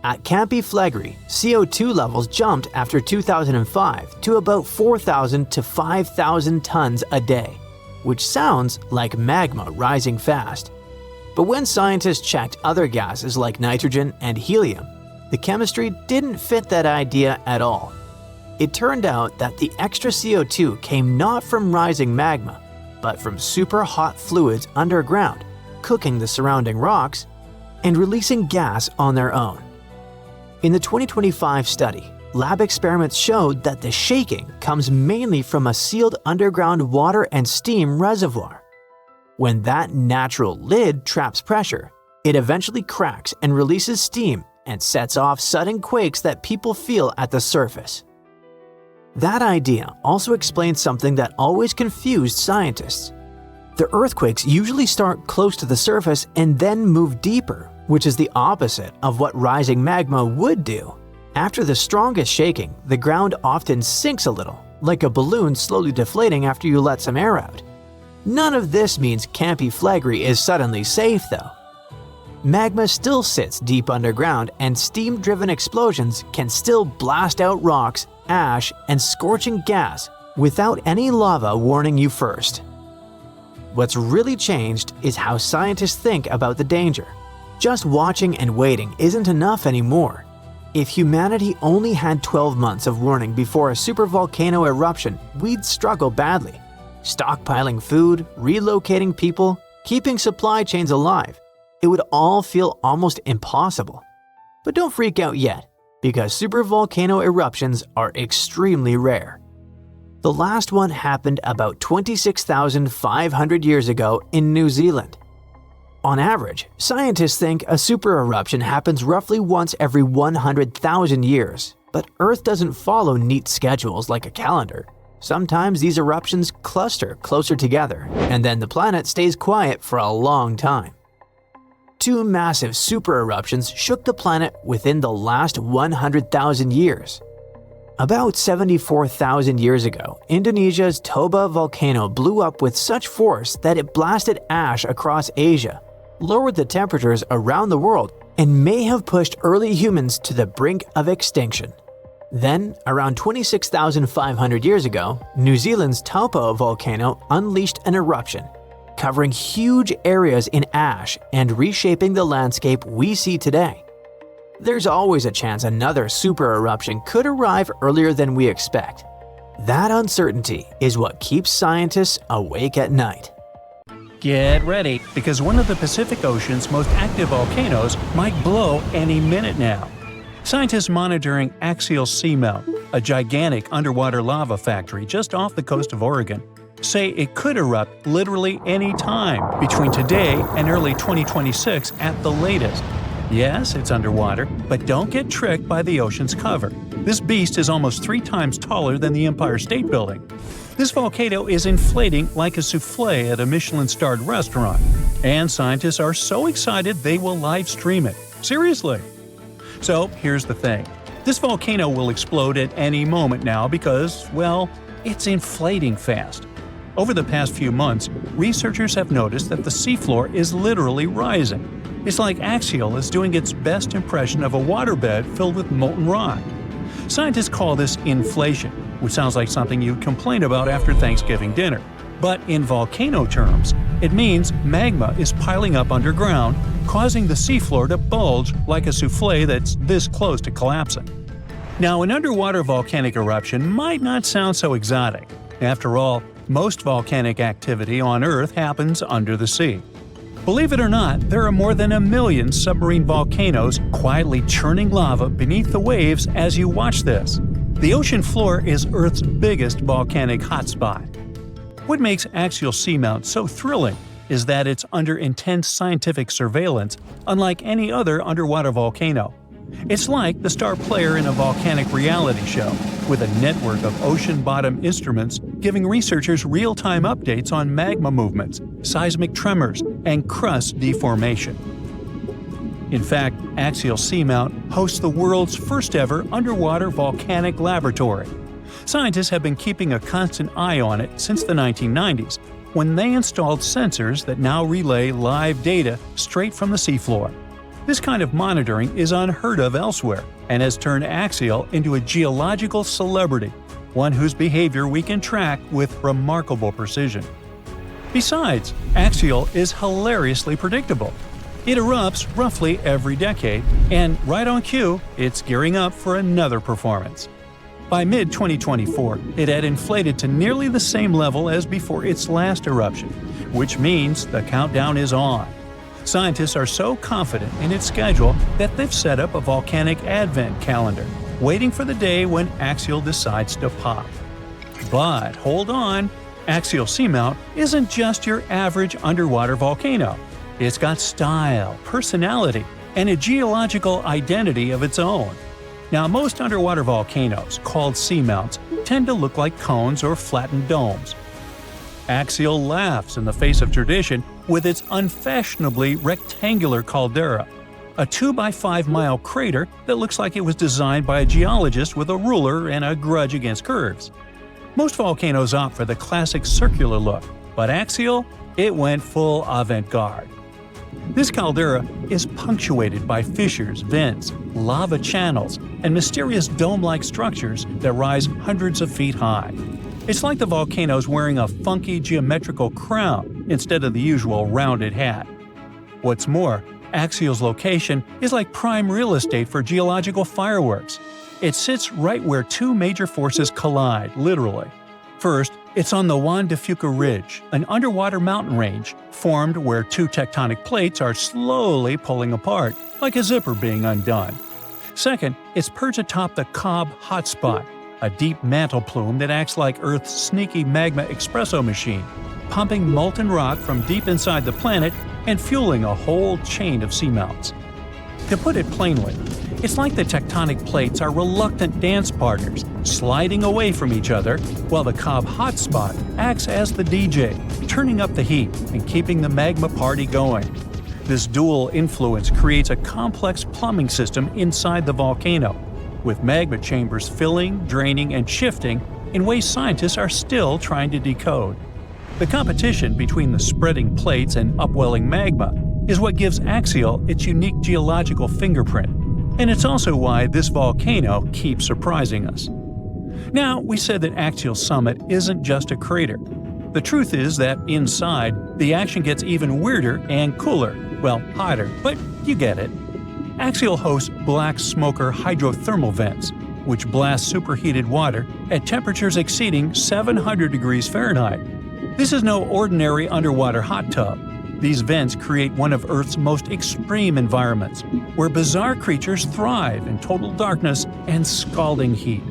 At Campi Flegrei, CO2 levels jumped after 2005 to about 4,000 to 5,000 tons a day, which sounds like magma rising fast. But when scientists checked other gases like nitrogen and helium, the chemistry didn't fit that idea at all. It turned out that the extra CO2 came not from rising magma, but from super hot fluids underground, cooking the surrounding rocks and releasing gas on their own. In the 2025 study, lab experiments showed that the shaking comes mainly from a sealed underground water and steam reservoir. When that natural lid traps pressure, it eventually cracks and releases steam and sets off sudden quakes that people feel at the surface. That idea also explains something that always confused scientists. The earthquakes usually start close to the surface and then move deeper, which is the opposite of what rising magma would do. After the strongest shaking, the ground often sinks a little, like a balloon slowly deflating after you let some air out. None of this means Campi Flegrei is suddenly safe though. Magma still sits deep underground, and steam-driven explosions can still blast out rocks, ash, and scorching gas without any lava warning you first. What's really changed is how scientists think about the danger. Just watching and waiting isn't enough anymore. If humanity only had 12 months of warning before a supervolcano eruption, we'd struggle badly. Stockpiling food, relocating people, keeping supply chains alive. It would all feel almost impossible. But don't freak out yet, because supervolcano eruptions are extremely rare. The last one happened about 26,500 years ago in New Zealand. On average, scientists think a super eruption happens roughly once every 100,000 years, but Earth doesn't follow neat schedules like a calendar. Sometimes these eruptions cluster closer together, and then the planet stays quiet for a long time. Two massive super eruptions shook the planet within the last 100,000 years. About 74,000 years ago, Indonesia's Toba volcano blew up with such force that it blasted ash across Asia, lowered the temperatures around the world, and may have pushed early humans to the brink of extinction. Then, around 26,500 years ago, New Zealand's Taupo volcano unleashed an eruption, covering huge areas in ash and reshaping the landscape we see today. There's always a chance another super eruption could arrive earlier than we expect. That uncertainty is what keeps scientists awake at night. Get ready, because one of the Pacific Ocean's most active volcanoes might blow any minute now. Scientists monitoring axial seamount, a gigantic underwater lava factory just off the coast of Oregon, say it could erupt literally any time between today and early 2026 at the latest. Yes, it's underwater, but don't get tricked by the ocean's cover. This beast is almost 3 times taller than the Empire State Building. This volcano is inflating like a souffle at a Michelin-starred restaurant, and scientists are so excited they will live stream it. Seriously! So here's the thing. This volcano will explode at any moment now because, well, it's inflating fast. Over the past few months, researchers have noticed that the seafloor is literally rising. It's like axial is doing its best impression of a waterbed filled with molten rock. Scientists call this inflation, which sounds like something you'd complain about after Thanksgiving dinner. But in volcano terms, it means magma is piling up underground, causing the seafloor to bulge like a souffle that's this close to collapsing. Now, an underwater volcanic eruption might not sound so exotic. After all, most volcanic activity on Earth happens under the sea. Believe it or not, there are more than 1 million submarine volcanoes quietly churning lava beneath the waves as you watch this. The ocean floor is Earth's biggest volcanic hotspot. What makes axial seamount so thrilling is that it's under intense scientific surveillance, unlike any other underwater volcano. It's like the star player in a volcanic reality show, with a network of ocean-bottom instruments giving researchers real-time updates on magma movements, seismic tremors, and crust deformation. In fact, axial seamount hosts the world's first-ever underwater volcanic laboratory. Scientists have been keeping a constant eye on it since the 1990s, when they installed sensors that now relay live data straight from the seafloor. This kind of monitoring is unheard of elsewhere and has turned axial into a geological celebrity, one whose behavior we can track with remarkable precision. Besides, axial is hilariously predictable. It erupts roughly every decade, and right on cue, it's gearing up for another performance. By mid-2024, it had inflated to nearly the same level as before its last eruption, which means the countdown is on. Scientists are so confident in its schedule that they've set up a volcanic advent calendar, waiting for the day when axial decides to pop. But hold on, axial seamount isn't just your average underwater volcano. It's got style, personality, and a geological identity of its own. Now, most underwater volcanoes, called seamounts, tend to look like cones or flattened domes. Axial laughs in the face of tradition with its unfashionably rectangular caldera, a 2-by-5-mile crater that looks like it was designed by a geologist with a ruler and a grudge against curves. Most volcanoes opt for the classic circular look, but axial, it went full avant-garde. This caldera is punctuated by fissures, vents, lava channels, and mysterious dome-like structures that rise hundreds of feet high. It's like the volcano's wearing a funky geometrical crown instead of the usual rounded hat. What's more, axial's location is like prime real estate for geological fireworks. It sits right where 2 major forces collide, literally. First, it's on the Juan de Fuca Ridge, an underwater mountain range formed where 2 tectonic plates are slowly pulling apart, like a zipper being undone. Second, it's perched atop the Cobb Hotspot, a deep mantle plume that acts like Earth's sneaky magma espresso machine, pumping molten rock from deep inside the planet and fueling a whole chain of seamounts. To put it plainly, it's like the tectonic plates are reluctant dance partners, sliding away from each other, while the Cobb Hotspot acts as the DJ, turning up the heat and keeping the magma party going. This dual influence creates a complex plumbing system inside the volcano, with magma chambers filling, draining, and shifting in ways scientists are still trying to decode. The competition between the spreading plates and upwelling magma is what gives axial its unique geological fingerprint. And it's also why this volcano keeps surprising us. Now, we said that Axial Summit isn't just a crater. The truth is that inside, the action gets even weirder and cooler. Well, hotter, but you get it. Axial hosts black smoker hydrothermal vents, which blast superheated water at temperatures exceeding 700 degrees Fahrenheit. This is no ordinary underwater hot tub. These vents create one of Earth's most extreme environments, where bizarre creatures thrive in total darkness and scalding heat.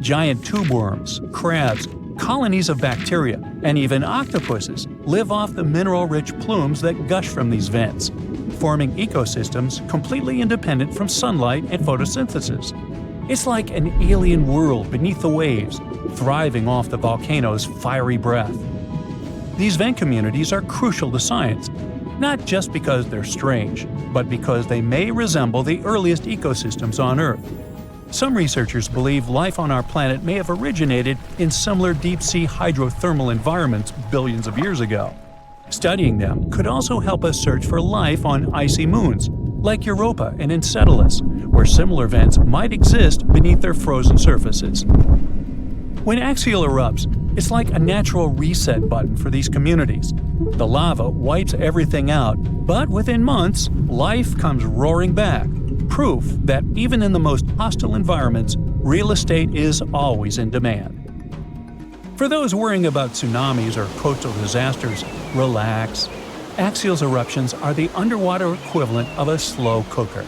Giant tube worms, crabs, colonies of bacteria, and even octopuses live off the mineral-rich plumes that gush from these vents, forming ecosystems completely independent from sunlight and photosynthesis. It's like an alien world beneath the waves, thriving off the volcano's fiery breath. These vent communities are crucial to science, not just because they're strange, but because they may resemble the earliest ecosystems on Earth. Some researchers believe life on our planet may have originated in similar deep-sea hydrothermal environments billions of years ago. Studying them could also help us search for life on icy moons, like Europa and Enceladus, where similar vents might exist beneath their frozen surfaces. When Axial erupts, it's like a natural reset button for these communities. The lava wipes everything out, but within months, life comes roaring back. Proof that even in the most hostile environments, real estate is always in demand. For those worrying about tsunamis or coastal disasters, relax. Axial's eruptions are the underwater equivalent of a slow cooker.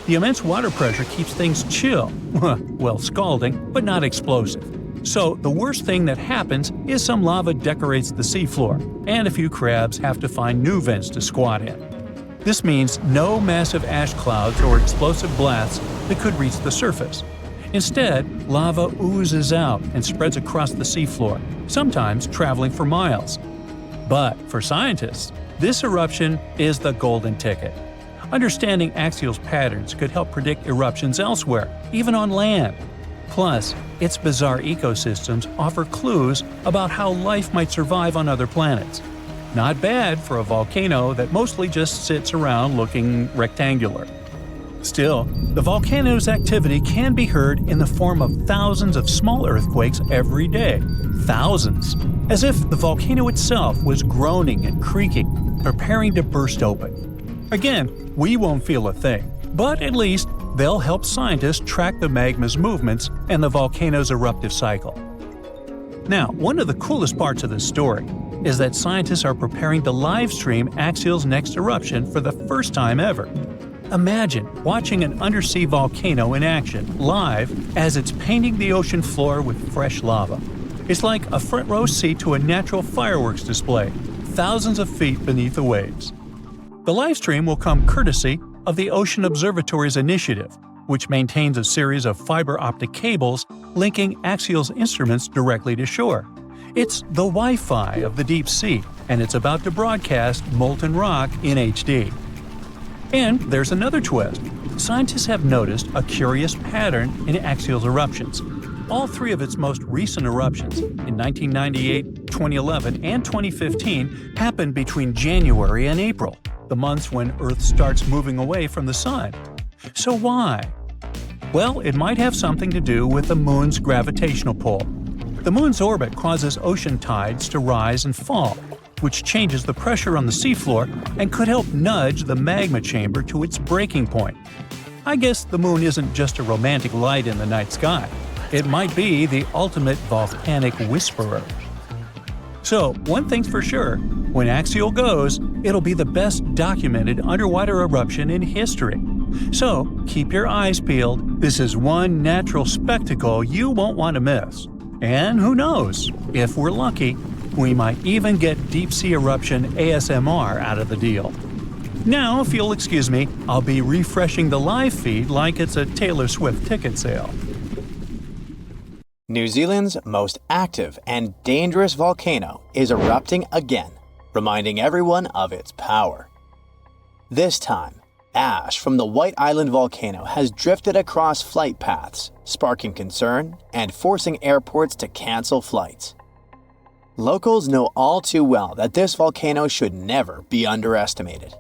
The immense water pressure keeps things chill, well, scalding, but not explosive. So the worst thing that happens is some lava decorates the seafloor, and a few crabs have to find new vents to squat in. This means no massive ash clouds or explosive blasts that could reach the surface. Instead, lava oozes out and spreads across the seafloor, sometimes traveling for miles. But for scientists, this eruption is the golden ticket. Understanding Axial's patterns could help predict eruptions elsewhere, even on land. Plus, its bizarre ecosystems offer clues about how life might survive on other planets. Not bad for a volcano that mostly just sits around looking rectangular. Still, the volcano's activity can be heard in the form of thousands of small earthquakes every day. Thousands! As if the volcano itself was groaning and creaking, preparing to burst open. Again, we won't feel a thing, but at least they'll help scientists track the magma's movements and the volcano's eruptive cycle. Now, one of the coolest parts of this story is that scientists are preparing to live stream Axial's next eruption for the first time ever. Imagine watching an undersea volcano in action, live, as it's painting the ocean floor with fresh lava. It's like a front row seat to a natural fireworks display, thousands of feet beneath the waves. The live stream will come courtesy of the Ocean Observatory's initiative, which maintains a series of fiber optic cables linking Axial's instruments directly to shore. It's the Wi-Fi of the deep sea, and it's about to broadcast molten rock in HD. And there's another twist. Scientists have noticed a curious pattern in Axial's eruptions. All three of its most recent eruptions, in 1998, 2011, and 2015, happened between January and April, the months when Earth starts moving away from the Sun. So why? Well, it might have something to do with the Moon's gravitational pull. The Moon's orbit causes ocean tides to rise and fall, which changes the pressure on the seafloor and could help nudge the magma chamber to its breaking point. I guess the Moon isn't just a romantic light in the night sky. It might be the ultimate volcanic whisperer. So, one thing's for sure, when Axial goes, it'll be the best documented underwater eruption in history. So, keep your eyes peeled. This is one natural spectacle you won't want to miss. And who knows, if we're lucky, we might even get deep-sea eruption ASMR out of the deal. Now, if you'll excuse me, I'll be refreshing the live feed like it's a Taylor Swift ticket sale. New Zealand's most active and dangerous volcano is erupting again, reminding everyone of its power. This time, ash from the White Island volcano has drifted across flight paths, sparking concern and forcing airports to cancel flights. Locals know all too well that this volcano should never be underestimated.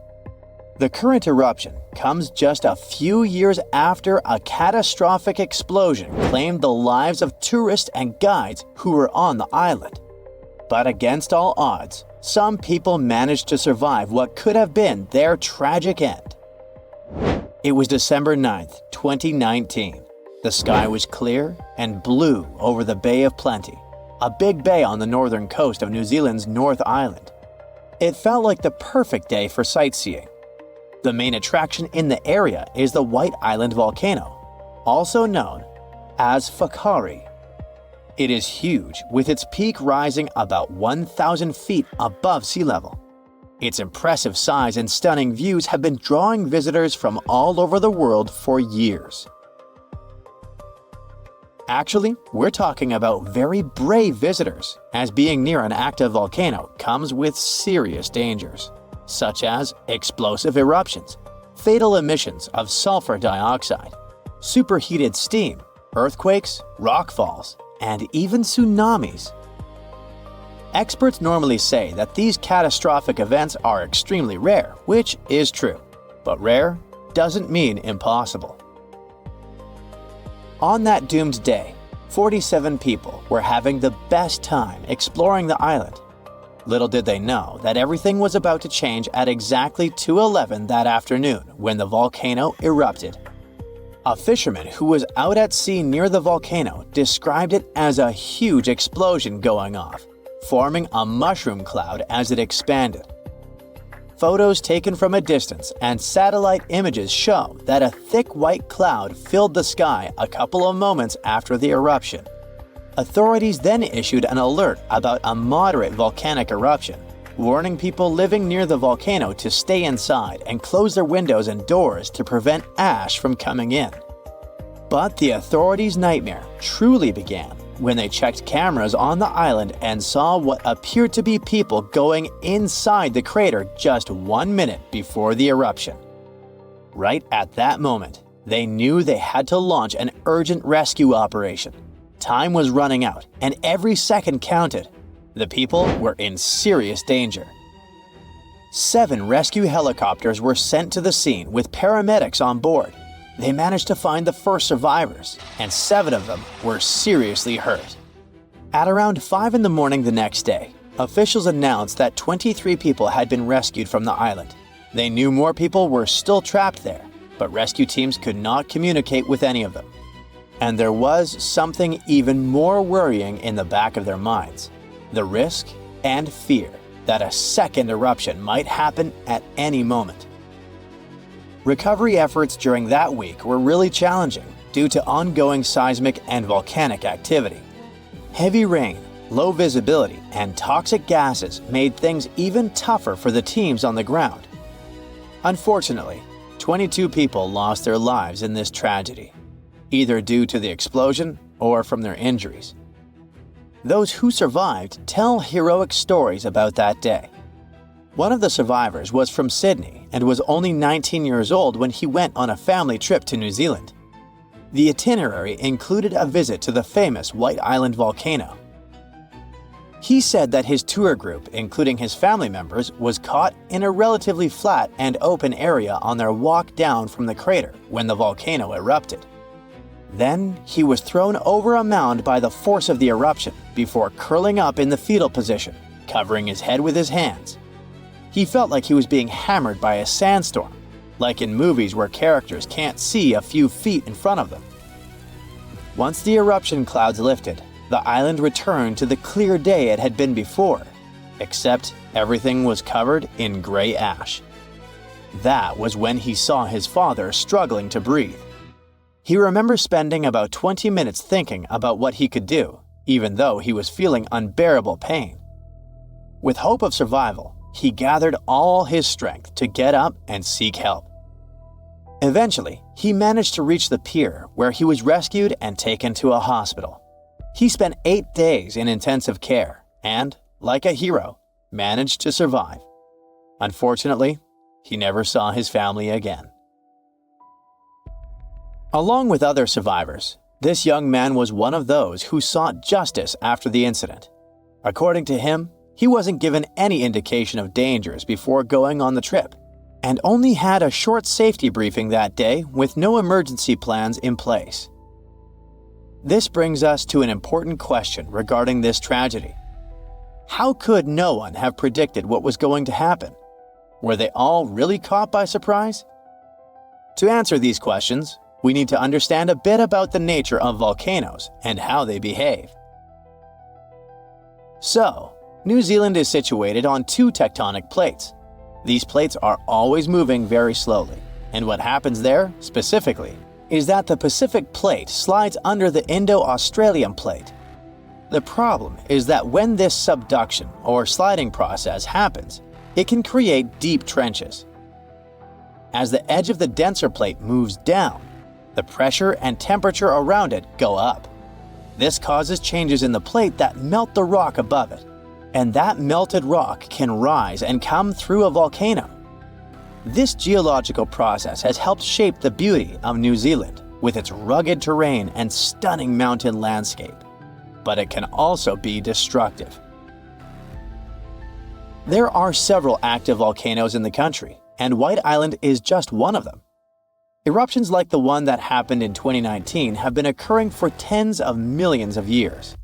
The current eruption comes just a few years after a catastrophic explosion claimed the lives of tourists and guides who were on the island. But against all odds, some people managed to survive what could have been their tragic end. It was December 9th, 2019. The sky was clear and blue over the Bay of Plenty, a big bay on the northern coast of New Zealand's North Island. It felt like the perfect day for sightseeing. The main attraction in the area is the White Island volcano, also known as Whakaari. It is huge, with its peak rising about 1,000 feet above sea level. Its impressive size and stunning views have been drawing visitors from all over the world for years. Actually, we're talking about very brave visitors, as being near an active volcano comes with serious dangers, such as explosive eruptions, fatal emissions of sulfur dioxide, superheated steam, earthquakes, rockfalls, and even tsunamis. Experts normally say that these catastrophic events are extremely rare, which is true, but rare doesn't mean impossible. On that doomed day, 47 people were having the best time exploring the island. Little did they know that everything was about to change at exactly 2:11 that afternoon when the volcano erupted. A fisherman who was out at sea near the volcano described it as a huge explosion going off, forming a mushroom cloud as it expanded. Photos taken from a distance and satellite images show that a thick white cloud filled the sky a couple of moments after the eruption. Authorities then issued an alert about a moderate volcanic eruption, warning people living near the volcano to stay inside and close their windows and doors to prevent ash from coming in. But the authorities' nightmare truly began when they checked cameras on the island and saw what appeared to be people going inside the crater just 1 minute before the eruption. Right at that moment, they knew they had to launch an urgent rescue operation. Time was running out, and every second counted. The people were in serious danger. 7 rescue helicopters were sent to the scene with paramedics on board. They managed to find the first survivors, and 7 of them were seriously hurt. At around 5 in the morning the next day, officials announced that 23 people had been rescued from the island. They knew more people were still trapped there, but rescue teams could not communicate with any of them. And there was something even more worrying in the back of their minds: the risk and fear that a second eruption might happen at any moment. Recovery efforts during that week were really challenging due to ongoing seismic and volcanic activity. Heavy rain, low visibility, and toxic gases made things even tougher for the teams on the ground. Unfortunately, 22 people lost their lives in this tragedy, either due to the explosion or from their injuries. Those who survived tell heroic stories about that day. One of the survivors was from Sydney and was only 19 years old when he went on a family trip to New Zealand. The itinerary included a visit to the famous White Island volcano. He said that his tour group, including his family members, was caught in a relatively flat and open area on their walk down from the crater when the volcano erupted. Then he was thrown over a mound by the force of the eruption before curling up in the fetal position, covering his head with his hands. He felt like he was being hammered by a sandstorm, like in movies where characters can't see a few feet in front of them. Once the eruption clouds lifted, the island returned to the clear day it had been before, except everything was covered in gray ash. That was when he saw his father struggling to breathe. He remembers spending about 20 minutes thinking about what he could do, even though he was feeling unbearable pain. With hope of survival, he gathered all his strength to get up and seek help. Eventually, he managed to reach the pier where he was rescued and taken to a hospital. He spent 8 days in intensive care and, like a hero, managed to survive. Unfortunately, he never saw his family again. Along with other survivors, this young man was one of those who sought justice after the incident. According to him, he wasn't given any indication of dangers before going on the trip. and only had a short safety briefing that day with no emergency plans in place. This brings us to an important question regarding this tragedy. How could no one have predicted what was going to happen? Were they all really caught by surprise? To answer these questions, we need to understand a bit about the nature of volcanoes and how they behave. So, New Zealand is situated on two tectonic plates. These plates are always moving very slowly, and what happens there, specifically, is that the Pacific Plate slides under the Indo-Australian Plate. The problem is that when this subduction or sliding process happens, it can create deep trenches. As the edge of the denser plate moves down, the pressure and temperature around it go up. This causes changes in the plate that melt the rock above it, and that melted rock can rise and come through a volcano. This geological process has helped shape the beauty of New Zealand with its rugged terrain and stunning mountain landscape, but it can also be destructive. There are several active volcanoes in the country, and White Island is just one of them. Eruptions like the one that happened in 2019 have been occurring for tens of millions of years.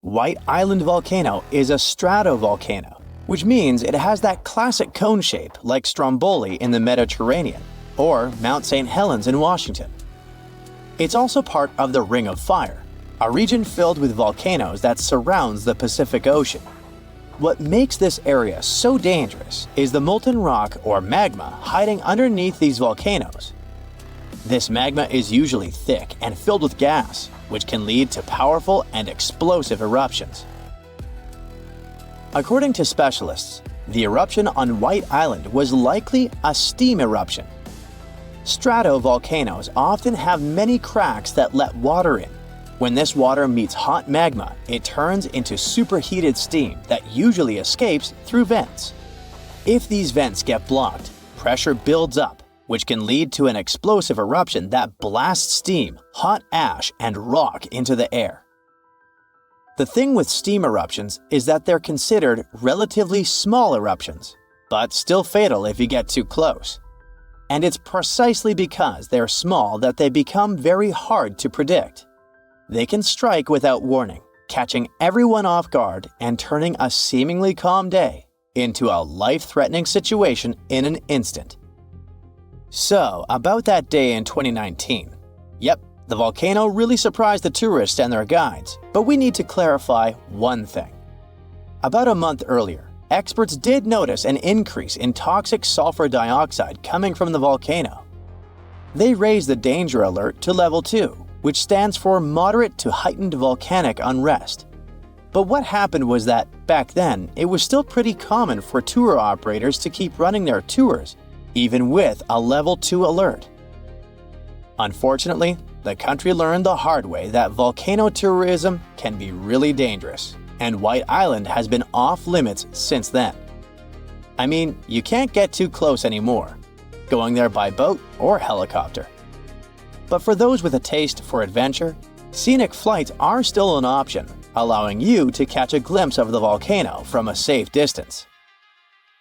White Island volcano is a stratovolcano, which means it has that classic cone shape like Stromboli in the Mediterranean or Mount St. Helens in Washington. It's also part of the Ring of Fire, a region filled with volcanoes that surrounds the Pacific Ocean. What makes this area so dangerous is the molten rock or magma hiding underneath these volcanoes. This magma is usually thick and filled with gas, which can lead to powerful and explosive eruptions. According to specialists, the eruption on White Island was likely a steam eruption. Stratovolcanoes often have many cracks that let water in. When this water meets hot magma, it turns into superheated steam that usually escapes through vents. If these vents get blocked, pressure builds up, which can lead to an explosive eruption that blasts steam, hot ash, and rock into the air. The thing with steam eruptions is that they're considered relatively small eruptions, but still fatal if you get too close. And it's precisely because they're small that they become very hard to predict. They can strike without warning, catching everyone off guard and turning a seemingly calm day into a life-threatening situation in an instant. So, about that day in 2019. Yep, the volcano really surprised the tourists and their guides, but we need to clarify one thing. About a month earlier, experts did notice an increase in toxic sulfur dioxide coming from the volcano. They raised the danger alert to level 2, which stands for moderate to heightened volcanic unrest. But what happened was that, back then, it was still pretty common for tour operators to keep running their tours, even with a level 2 alert. Unfortunately, the country learned the hard way that volcano tourism can be really dangerous, and White Island has been off limits since then. I mean, you can't get too close anymore, going there by boat or helicopter. But for those with a taste for adventure, scenic flights are still an option, allowing you to catch a glimpse of the volcano from a safe distance.